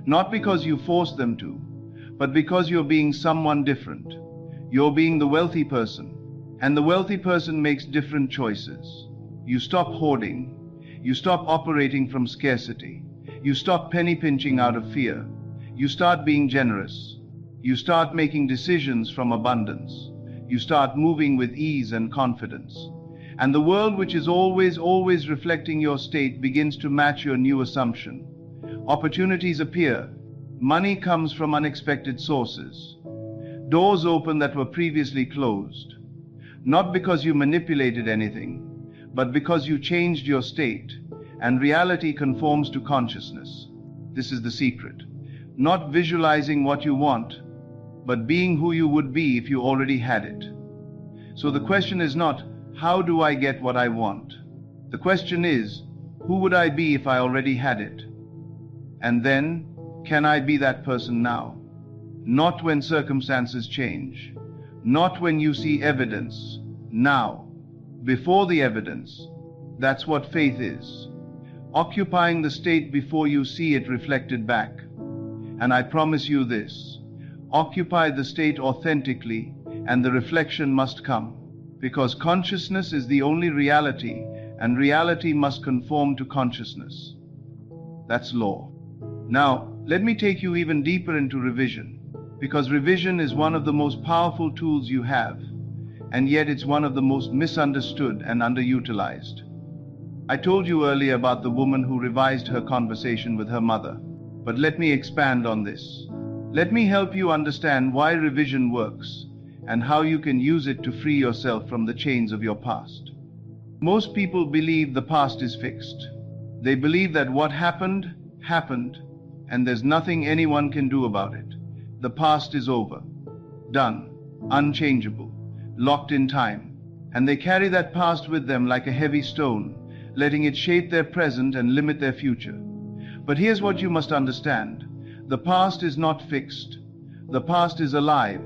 Not because you force them to, but because you're being someone different. You're being the wealthy person. And the wealthy person makes different choices. You stop hoarding. You stop operating from scarcity. You stop penny pinching out of fear. You start being generous. You start making decisions from abundance. You start moving with ease and confidence. And the world, which is always reflecting your state, begins to match your new assumption. Opportunities appear. Money comes from unexpected sources. Doors open that were previously closed. Not because you manipulated anything, but because you changed your state, and reality conforms to consciousness. This is the secret. Not visualizing what you want, but being who you would be if you already had it. So the question is not, how do I get what I want? The question is, who would I be if I already had it? And then, can I be that person now? Not when circumstances change. Not when you see evidence. Now. Before the evidence. That's what faith is. Occupying the state before you see it reflected back. And I promise you this. Occupy the state authentically, and the reflection must come. Because consciousness is the only reality, and reality must conform to consciousness. That's law. Now, let me take you even deeper into revision, because revision is one of the most powerful tools you have, and yet it's one of the most misunderstood and underutilized. I told you earlier about the woman who revised her conversation with her mother, but let me expand on this. Let me help you understand why revision works, and how you can use it to free yourself from the chains of your past. Most people believe the past is fixed. They believe that what happened, happened, and there's nothing anyone can do about it. The past is over, done, unchangeable, locked in time, and they carry that past with them like a heavy stone, letting it shape their present and limit their future. But here's what you must understand. The past is not fixed. The past is alive.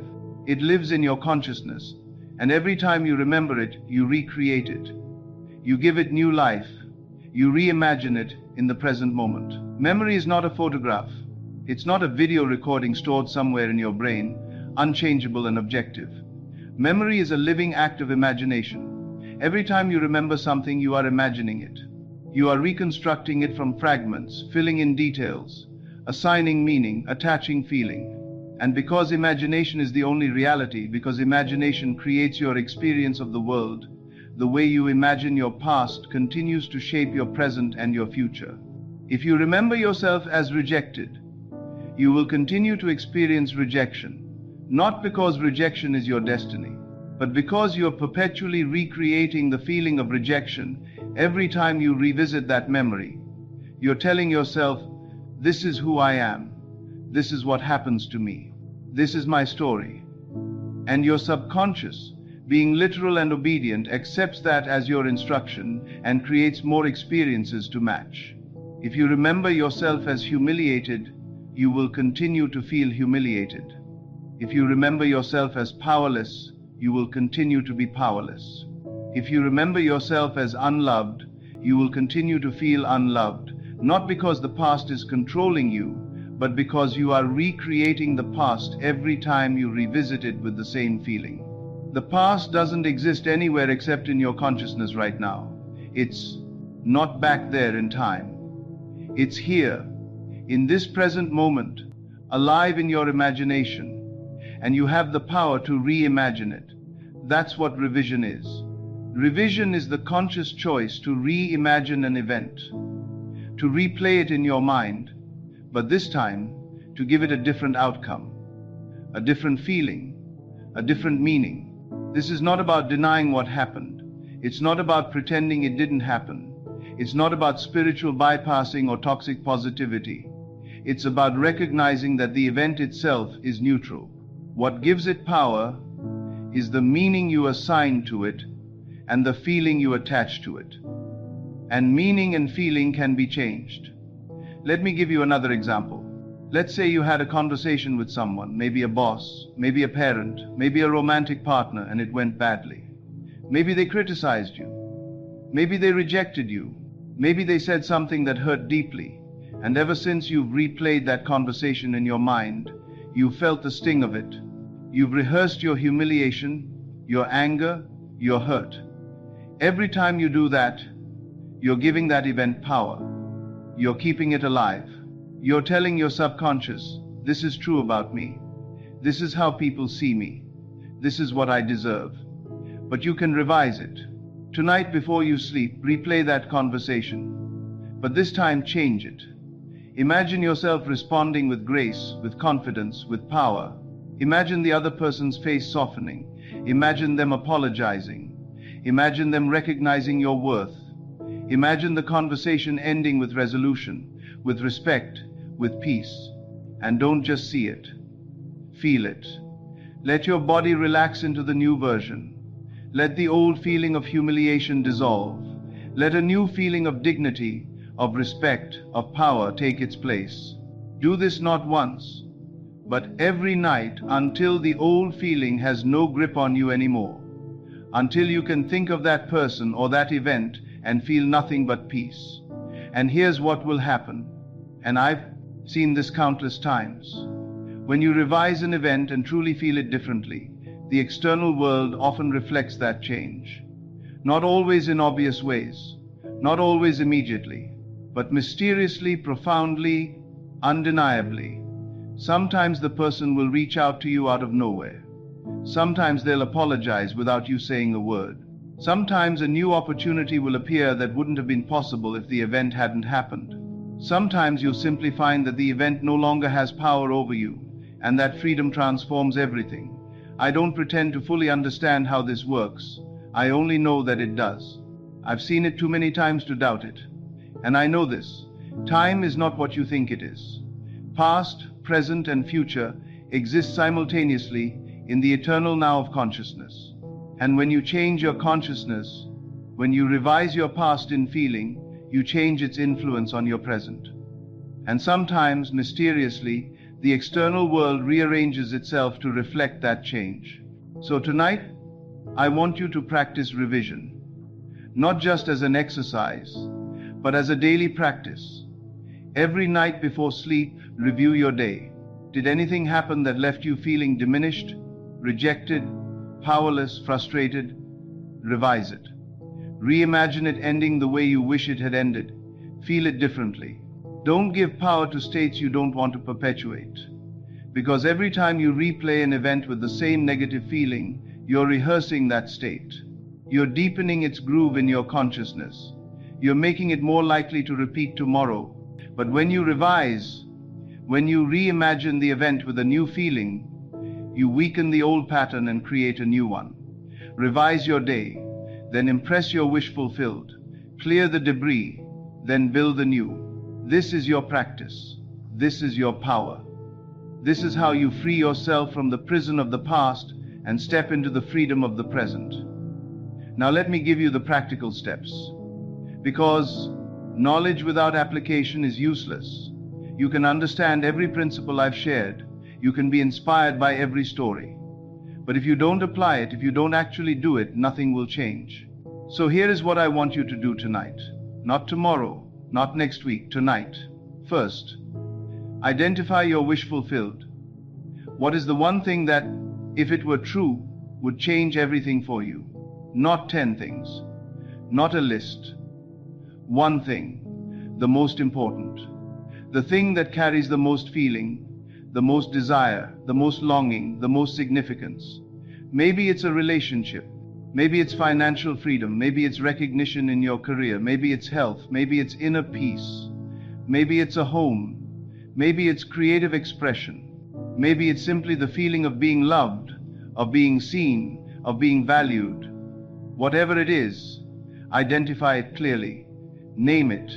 It lives in your consciousness, and every time you remember it, you recreate it. You give it new life. You reimagine it in the present moment. Memory is not a photograph. It's not a video recording stored somewhere in your brain, unchangeable and objective. Memory is a living act of imagination. Every time you remember something, you are imagining it. You are reconstructing it from fragments, filling in details, assigning meaning, attaching feeling. And because imagination is the only reality, because imagination creates your experience of the world, the way you imagine your past continues to shape your present and your future. If you remember yourself as rejected, you will continue to experience rejection, not because rejection is your destiny, but because you are perpetually recreating the feeling of rejection every time you revisit that memory. You're telling yourself, this is who I am, this is what happens to me, this is my story. And your subconscious, being literal and obedient, accepts that as your instruction and creates more experiences to match. If you remember yourself as humiliated, you will continue to feel humiliated. If you remember yourself as powerless, you will continue to be powerless. If you remember yourself as unloved, you will continue to feel unloved, not because the past is controlling you, but because you are recreating the past every time you revisit it with the same feeling. The past doesn't exist anywhere except in your consciousness right now. It's not back there in time. It's here, in this present moment, alive in your imagination, and you have the power to reimagine it. That's what revision is. Revision is the conscious choice to reimagine an event, to replay it in your mind, but this time to give it a different outcome, a different feeling, a different meaning. This is not about denying what happened. It's not about pretending it didn't happen. It's not about spiritual bypassing or toxic positivity. It's about recognizing that the event itself is neutral. What gives it power is the meaning you assign to it and the feeling you attach to it. And meaning and feeling can be changed. Let me give you another example. Let's say you had a conversation with someone, maybe a boss, maybe a parent, maybe a romantic partner, and it went badly. Maybe they criticized you. Maybe they rejected you. Maybe they said something that hurt deeply. And ever since you've replayed that conversation in your mind, you've felt the sting of it. You've rehearsed your humiliation, your anger, your hurt. Every time you do that, you're giving that event power. You're keeping it alive. You're telling your subconscious, this is true about me. This is how people see me. This is what I deserve. But you can revise it. Tonight before you sleep, replay that conversation. But this time change it. Imagine yourself responding with grace, with confidence, with power. Imagine the other person's face softening. Imagine them apologizing. Imagine them recognizing your worth. Imagine the conversation ending with resolution, with respect, with peace. And don't just see it. Feel it. Let your body relax into the new version. Let the old feeling of humiliation dissolve. Let a new feeling of dignity, of respect, of power take its place. Do this not once, but every night until the old feeling has no grip on you anymore. Until you can think of that person or that event and feel nothing but peace. And here's what will happen, and I've seen this countless times. When you revise an event and truly feel it differently, the external world often reflects that change. Not always in obvious ways, not always immediately, but mysteriously, profoundly, undeniably. Sometimes the person will reach out to you out of nowhere. Sometimes they'll apologize without you saying a word. Sometimes a new opportunity will appear that wouldn't have been possible if the event hadn't happened. Sometimes you'll simply find that the event no longer has power over you, and that freedom transforms everything. I don't pretend to fully understand how this works. I only know that it does. I've seen it too many times to doubt it. And I know this. Time is not what you think it is. Past, present, and future exist simultaneously in the eternal now of consciousness. And when you change your consciousness, when you revise your past in feeling, you change its influence on your present. And sometimes, mysteriously, the external world rearranges itself to reflect that change. So tonight, I want you to practice revision, not just as an exercise, but as a daily practice. Every night before sleep, review your day. Did anything happen that left you feeling diminished, rejected, powerless, frustrated, revise it. Reimagine it ending the way you wish it had ended. Feel it differently. Don't give power to states you don't want to perpetuate. Because every time you replay an event with the same negative feeling, you're rehearsing that state. You're deepening its groove in your consciousness. You're making it more likely to repeat tomorrow. But when you revise, when you reimagine the event with a new feeling, you weaken the old pattern and create a new one. Revise your day, then impress your wish fulfilled. Clear the debris, then build the new. This is your practice. This is your power. This is how you free yourself from the prison of the past and step into the freedom of the present. Now let me give you the practical steps. Because knowledge without application is useless. You can understand every principle I've shared. You can be inspired by every story. But if you don't apply it, if you don't actually do it, nothing will change. So here is what I want you to do tonight. Not tomorrow, not next week, tonight. First, identify your wish fulfilled. What is the one thing that, if it were true, would change everything for you? Not 10 things, not a list. One thing, the most important. The thing that carries the most feeling, the most desire, the most longing, the most significance. Maybe it's a relationship. Maybe it's financial freedom. Maybe it's recognition in your career. Maybe it's health. Maybe it's inner peace. Maybe it's a home. Maybe it's creative expression. Maybe it's simply the feeling of being loved, of being seen, of being valued. Whatever it is, identify it clearly. Name it.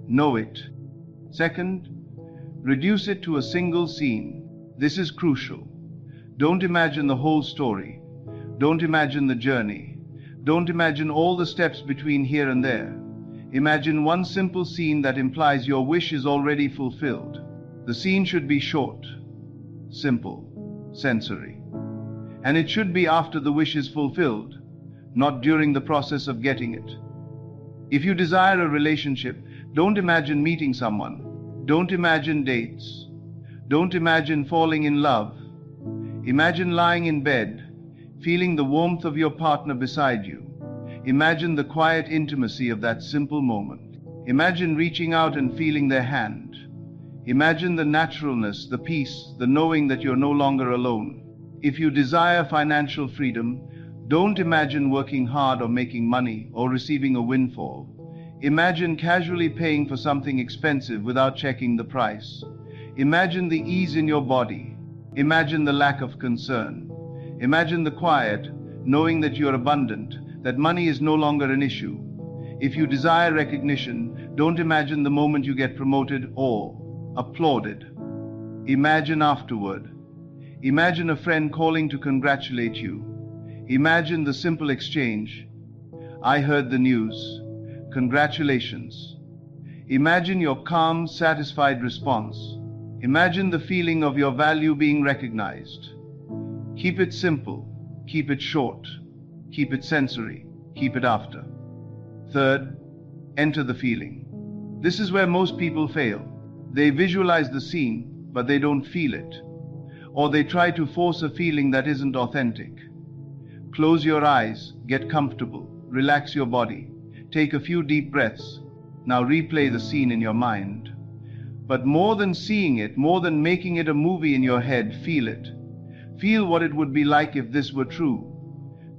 Know it. Second, reduce it to a single scene. This is crucial. Don't imagine the whole story. Don't imagine the journey. Don't imagine all the steps between here and there. Imagine one simple scene that implies your wish is already fulfilled. The scene should be short, simple, sensory. And it should be after the wish is fulfilled, not during the process of getting it. If you desire a relationship, don't imagine meeting someone. Don't imagine dates. Don't imagine falling in love. Imagine lying in bed, feeling the warmth of your partner beside you. Imagine the quiet intimacy of that simple moment. Imagine reaching out and feeling their hand. Imagine the naturalness, the peace, the knowing that you're no longer alone. If you desire financial freedom, don't imagine working hard or making money or receiving a windfall. Imagine casually paying for something expensive without checking the price. Imagine the ease in your body. Imagine the lack of concern. Imagine the quiet, knowing that you're abundant, that money is no longer an issue. If you desire recognition, don't imagine the moment you get promoted or applauded. Imagine afterward. Imagine a friend calling to congratulate you. Imagine the simple exchange. I heard the news. Congratulations. Imagine your calm, satisfied response. Imagine the feeling of your value being recognized. Keep it simple. Keep it short. Keep it sensory. Keep it after. Third, enter the feeling. This is where most people fail. They visualize the scene, but they don't feel it. Or they try to force a feeling that isn't authentic. Close your eyes, get comfortable, relax your body, take a few deep breaths. Now replay the scene in your mind. But more than seeing it, more than making it a movie in your head, feel it. Feel what it would be like if this were true.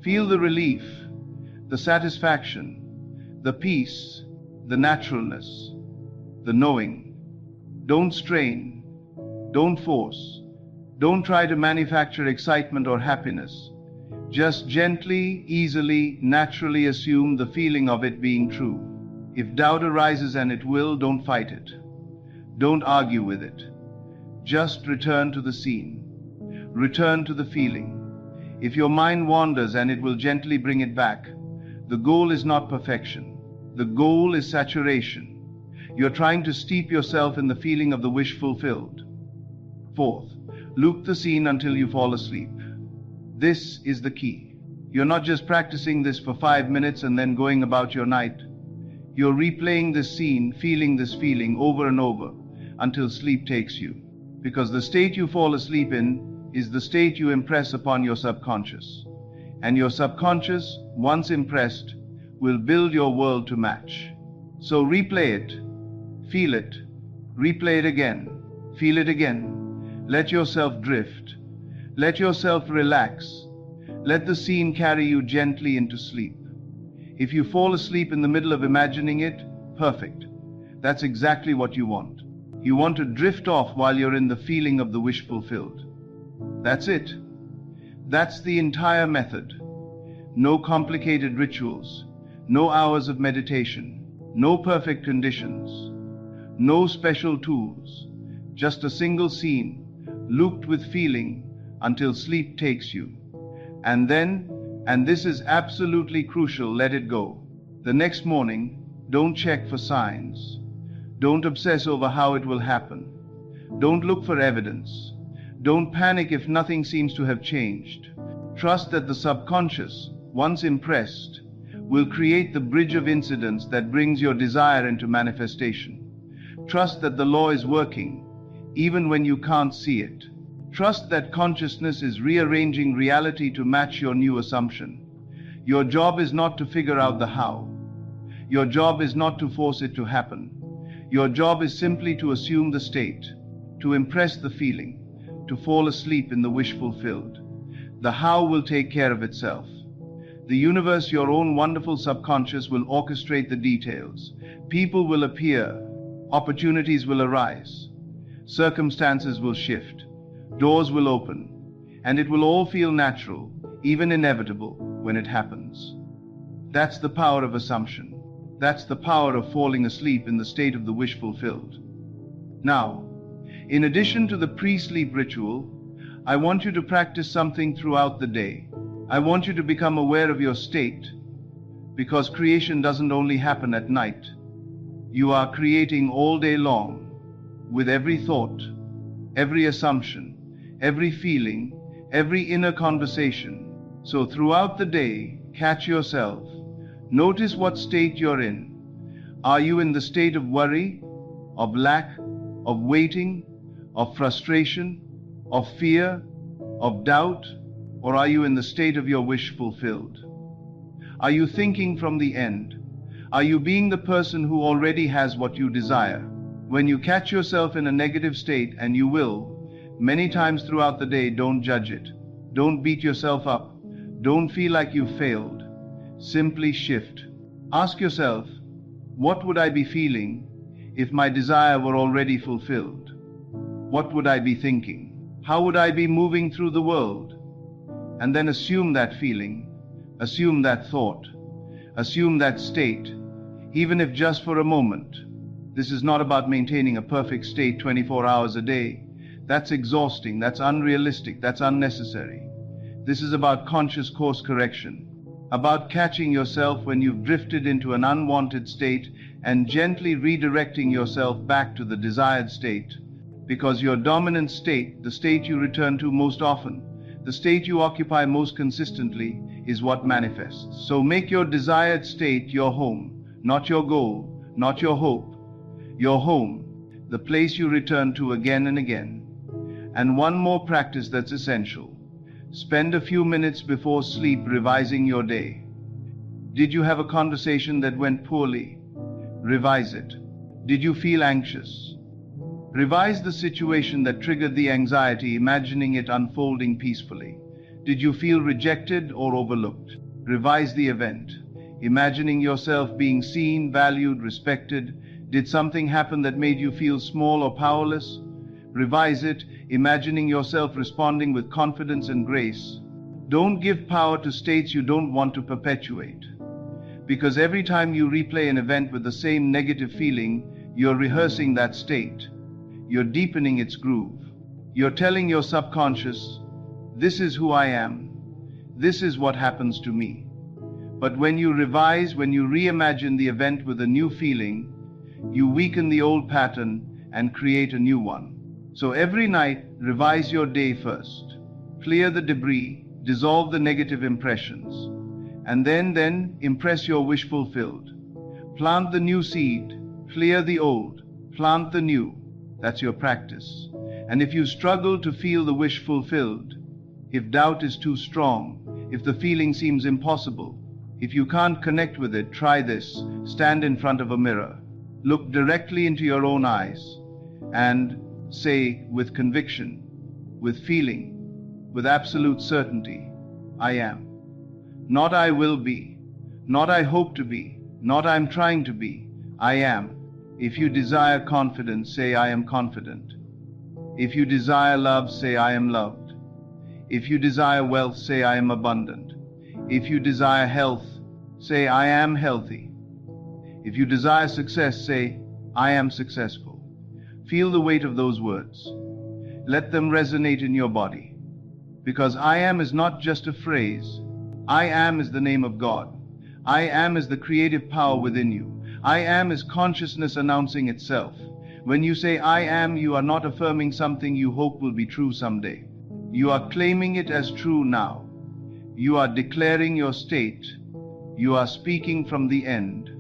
Feel the relief, the satisfaction, the peace, the naturalness, the knowing. Don't strain, don't force, don't try to manufacture excitement or happiness. Just gently, easily, naturally assume the feeling of it being true. If doubt arises, and it will, don't fight it. Don't argue with it. Just return to the scene. Return to the feeling. If your mind wanders, and it will gently bring it back. The goal is not perfection. The goal is saturation. You're trying to steep yourself in the feeling of the wish fulfilled. Fourth, loop the scene until you fall asleep. This is the key. You're not just practicing this for 5 minutes and then going about your night. You're replaying this scene, feeling this feeling over and over until sleep takes you. Because the state you fall asleep in is the state you impress upon your subconscious. and your subconscious, once impressed, will build your world to match. So replay it, feel it, replay it again, feel it again. Let yourself drift. Let yourself relax. Let the scene carry you gently into sleep. If you fall asleep in the middle of imagining it, perfect. That's exactly what you want. You want to drift off while you're in the feeling of the wish fulfilled. That's it. That's the entire method. No complicated rituals, no hours of meditation, no perfect conditions, no special tools, just a single scene, looped with feeling until sleep takes you. And then, and this is absolutely crucial, let it go. The next morning, don't check for signs. Don't obsess over how it will happen. Don't look for evidence. Don't panic if nothing seems to have changed. Trust that the subconscious, once impressed, will create the bridge of incidents that brings your desire into manifestation. Trust that the law is working, even when you can't see it. Trust that consciousness is rearranging reality to match your new assumption. Your job is not to figure out the how. Your job is not to force it to happen. Your job is simply to assume the state, to impress the feeling, to fall asleep in the wish fulfilled. The how will take care of itself. The universe, your own wonderful subconscious, will orchestrate the details. People will appear. Opportunities will arise. Circumstances will shift. Doors will open. And it will all feel natural, even inevitable, when it happens. That's the power of assumption. That's the power of falling asleep in the state of the wish fulfilled. Now, in addition to the pre-sleep ritual, I want you to practice something throughout the day. I want you to become aware of your state, because creation doesn't only happen at night. You are creating all day long, with every thought, every assumption, every feeling, every inner conversation. So throughout the day, catch yourself. Notice what state you're in. Are you in the state of worry, of lack, of waiting, of frustration, of fear, of doubt? Or are you in the state of your wish fulfilled? Are you thinking from the end? Are you being the person who already has what you desire? When you catch yourself in a negative state, and you will, many times throughout the day, don't judge it. Don't beat yourself up. Don't feel like you've failed. Simply shift. Ask yourself, what would I be feeling if my desire were already fulfilled? What would I be thinking? How would I be moving through the world? And then assume that feeling, assume that thought, assume that state, even if just for a moment. This is not about maintaining a perfect state 24 hours a day. That's exhausting, that's unrealistic, that's unnecessary. This is about conscious course correction, about catching yourself when you've drifted into an unwanted state and gently redirecting yourself back to the desired state. Because your dominant state, the state you return to most often, the state you occupy most consistently, is what manifests. So make your desired state your home, not your goal, not your hope. Your home, the place you return to again and again. And one more practice that's essential. Spend a few minutes before sleep revising your day. Did you have a conversation that went poorly? Revise it. Did you feel anxious? Revise the situation that triggered the anxiety, imagining it unfolding peacefully. Did you feel rejected or overlooked? Revise the event, imagining yourself being seen, valued, respected. Did something happen that made you feel small or powerless? Revise it, imagining yourself responding with confidence and grace. Don't give power to states you don't want to perpetuate. Because every time you replay an event with the same negative feeling, you're rehearsing that state. You're deepening its groove. You're telling your subconscious, this is who I am. This is what happens to me. But when you revise, when you reimagine the event with a new feeling, you weaken the old pattern and create a new one. So every night, revise your day first. Clear the debris, dissolve the negative impressions, and then impress your wish fulfilled. Plant the new seed, clear the old, plant the new. That's your practice. And if you struggle to feel the wish fulfilled, if doubt is too strong, If the feeling seems impossible, if you can't connect with it, try this. Stand in front of a mirror. Look directly into your own eyes and say with conviction, with feeling, with absolute certainty, I am. Not I will be, not I hope to be, not I'm trying to be, I am. If you desire confidence, say I am confident. If you desire love, say I am loved. If you desire wealth, say I am abundant. If you desire health, say I am healthy. If you desire success, say I am successful. Feel the weight of those words. Let them resonate in your body. Because I am is not just a phrase. I am is the name of God. I am is the creative power within you. I am is consciousness announcing itself. When you say I am, you are not affirming something you hope will be true someday. You are claiming it as true now. You are declaring your state. You are speaking from the end.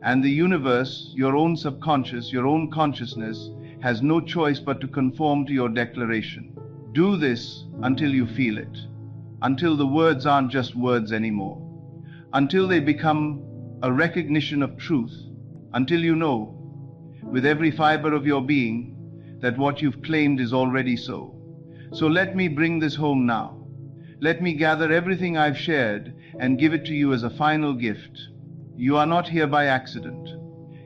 And the universe, your own subconscious, your own consciousness, has no choice but to conform to your declaration. Do this until you feel it. Until the words aren't just words anymore. Until they become a recognition of truth. Until you know, with every fiber of your being, that what you've claimed is already so. So let me bring this home now. Let me gather everything I've shared and give it to you as a final gift. You are not here by accident.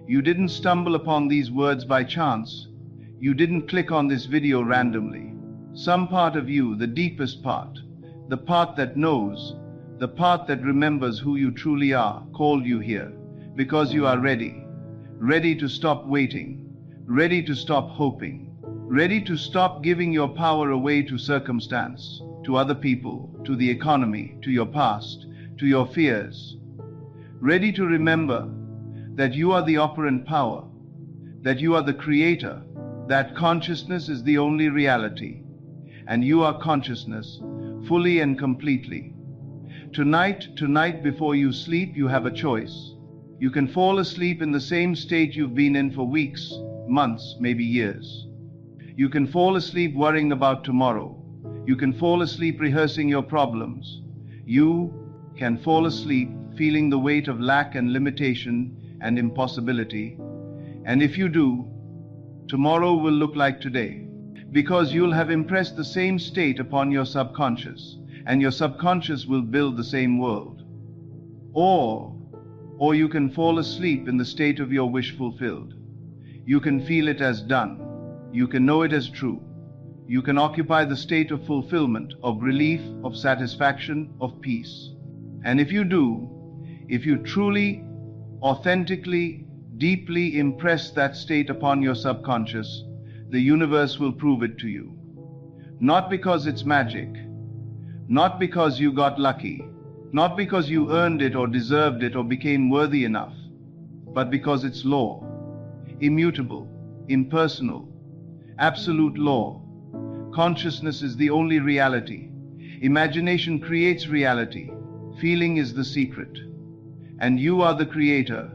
You didn't stumble upon these words by chance. You didn't click on this video randomly. Some part of you, the deepest part, the part that knows, the part that remembers who you truly are, called you here because you are ready. Ready to stop waiting, ready to stop hoping, ready to stop giving your power away to circumstance, to other people, to the economy, to your past, to your fears. Ready to remember that you are the operant power, that you are the creator, that consciousness is the only reality, and you are consciousness, fully and completely. Tonight before you sleep, you have a choice. You can fall asleep in the same state you've been in for weeks, months, maybe years. You can fall asleep worrying about tomorrow. You can fall asleep rehearsing your problems. You can fall asleep feeling the weight of lack and limitation and impossibility. And if you do, tomorrow will look like today, because you'll have impressed the same state upon your subconscious, and your subconscious will build the same world. Or you can fall asleep in the state of your wish fulfilled. You can feel it as done. You can know it as true. You can occupy the state of fulfillment, of relief, of satisfaction, of peace. And if you do, if you truly, authentically, deeply impress that state upon your subconscious, the universe will prove it to you. Not because it's magic, not because you got lucky, not because you earned it or deserved it or became worthy enough, but because it's law, immutable, impersonal, absolute law. Consciousness is the only reality. Imagination creates reality. Feeling is the secret. And you are the creator.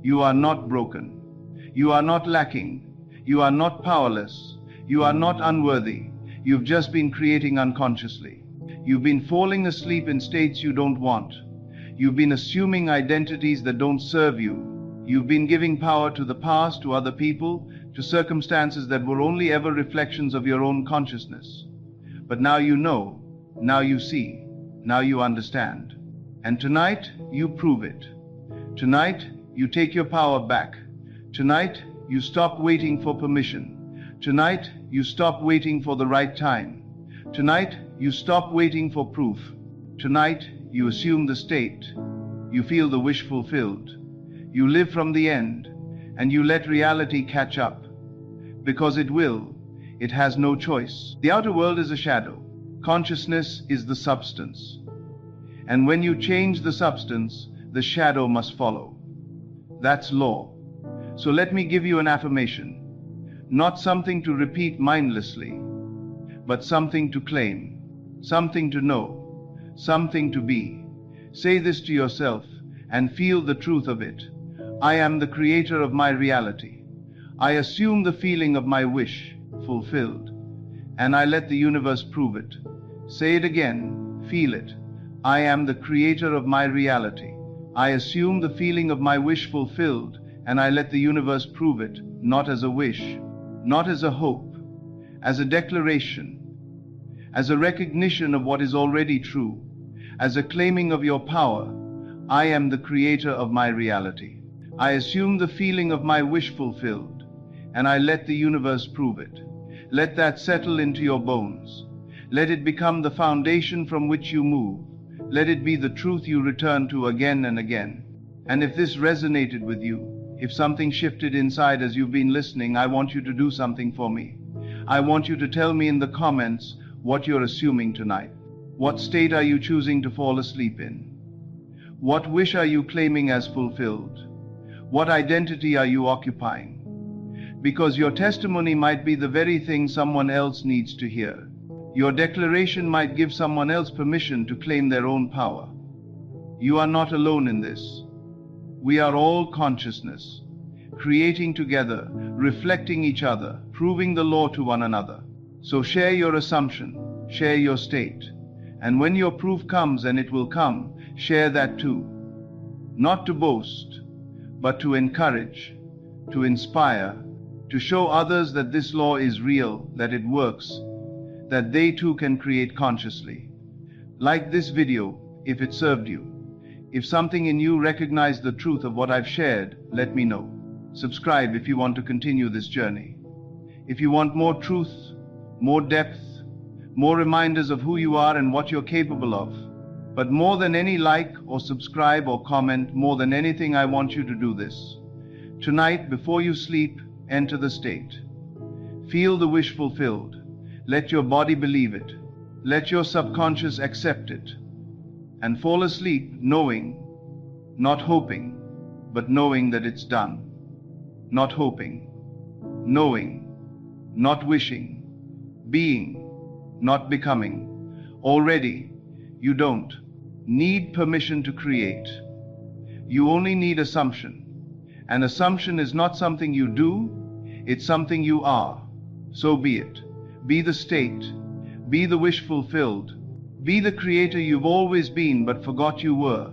You are not broken. You are not lacking. You are not powerless. You are not unworthy. You've just been creating unconsciously. You've been falling asleep in states you don't want. You've been assuming identities that don't serve you. You've been giving power to the past, to other people, to circumstances that were only ever reflections of your own consciousness. But now you know, now you see, now you understand. And tonight, you prove it. Tonight, you take your power back. Tonight, you stop waiting for permission. Tonight, you stop waiting for the right time. Tonight, you stop waiting for proof. Tonight, you assume the state. You feel the wish fulfilled. You live from the end, and you let reality catch up. Because it will. It has no choice. The outer world is a shadow. Consciousness is the substance. And when you change the substance, the shadow must follow. That's law. So let me give you an affirmation. Not something to repeat mindlessly, but something to claim. Something to know, something to be. Say this to yourself and feel the truth of it. I am the creator of my reality. I assume the feeling of my wish fulfilled, and I let the universe prove it. Say it again, feel it. I am the creator of my reality. I assume the feeling of my wish fulfilled, and I let the universe prove it, not as a wish, not as a hope, as a declaration, as a recognition of what is already true, as a claiming of your power. I am the creator of my reality. I assume the feeling of my wish fulfilled, and I let the universe prove it. Let that settle into your bones. Let it become the foundation from which you move. Let it be the truth you return to again and again. And if this resonated with you, if something shifted inside as you've been listening, I want you to do something for me. I want you to tell me in the comments what you're assuming tonight. What state are you choosing to fall asleep in? What wish are you claiming as fulfilled? What identity are you occupying? Because your testimony might be the very thing someone else needs to hear. Your declaration might give someone else permission to claim their own power. You are not alone in this. We are all consciousness, creating together, reflecting each other, proving the law to one another. So share your assumption, share your state, and when your proof comes, and it will come, share that too. Not to boast, but to encourage, to inspire, to show others that this law is real, that it works, that they too can create consciously. Like this video if it served you. If something in you recognized the truth of what I've shared, let me know. Subscribe if you want to continue this journey. If you want more truth, more depth, more reminders of who you are and what you're capable of. But more than any like or subscribe or comment, more than anything, I want you to do this. Tonight, before you sleep, enter the state. Feel the wish fulfilled. Let your body believe it. Let your subconscious accept it. And fall asleep knowing, not hoping, but knowing that it's done. Not hoping, knowing, not wishing, being, not becoming. Already, you don't need permission to create. You only need assumption. An assumption is not something you do, it's something you are. So be it. Be the state. Be the wish fulfilled. Be the creator you've always been but forgot you were.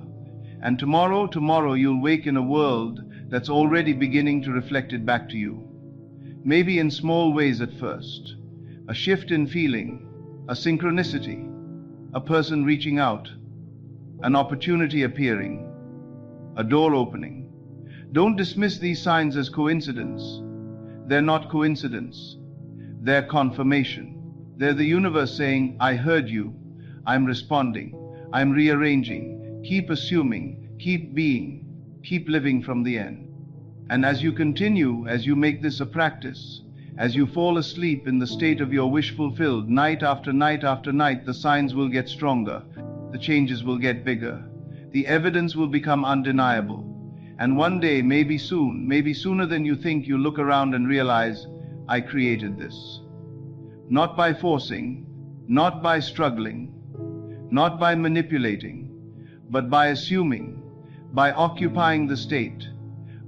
And tomorrow you'll wake in a world that's already beginning to reflect it back to you. Maybe in small ways at first. A shift in feeling, a synchronicity, a person reaching out, an opportunity appearing, a door opening. Don't dismiss these signs as coincidence. They're not coincidence. They're confirmation. They're the universe saying, I heard you, I'm responding, I'm rearranging. Keep assuming, keep being, keep living from the end. And as you continue, as you make this a practice, as you fall asleep in the state of your wish fulfilled, night after night after night, the signs will get stronger, the changes will get bigger, the evidence will become undeniable. And one day, maybe soon, maybe sooner than you think, you look around and realize, I created this. Not by forcing, not by struggling, not by manipulating, but by assuming, by occupying the state,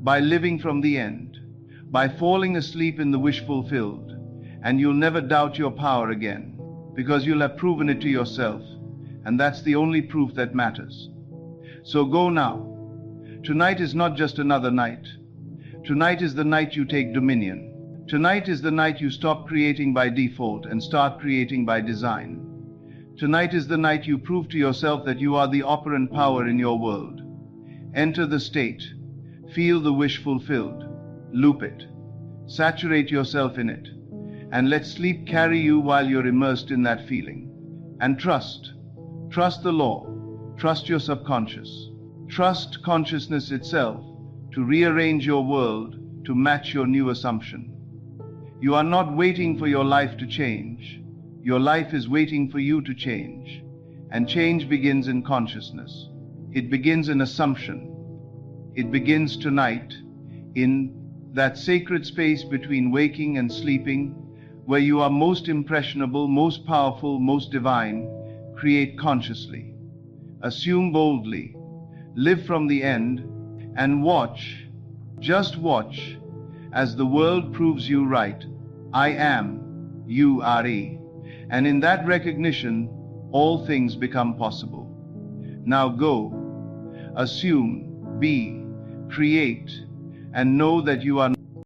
by living from the end, by falling asleep in the wish fulfilled. And you'll never doubt your power again, because you'll have proven it to yourself, and that's the only proof that matters. So go now. Tonight is not just another night. Tonight is the night you take dominion. Tonight is the night you stop creating by default and start creating by design. Tonight is the night you prove to yourself that you are the operant power in your world. Enter the state. Feel the wish fulfilled. Loop it. Saturate yourself in it. And let sleep carry you while you're immersed in that feeling. And trust. Trust the law. Trust your subconscious. Trust consciousness itself to rearrange your world to match your new assumption. You are not waiting for your life to change. Your life is waiting for you to change. And change begins in consciousness. It begins in assumption. It begins tonight in that sacred space between waking and sleeping, where you are most impressionable, most powerful, most divine. Create consciously. Assume boldly. Live from the end, and watch, just watch, as the world proves you right. I am, you are. And in that recognition, all things become possible. Now go, assume, be, create, and know that you are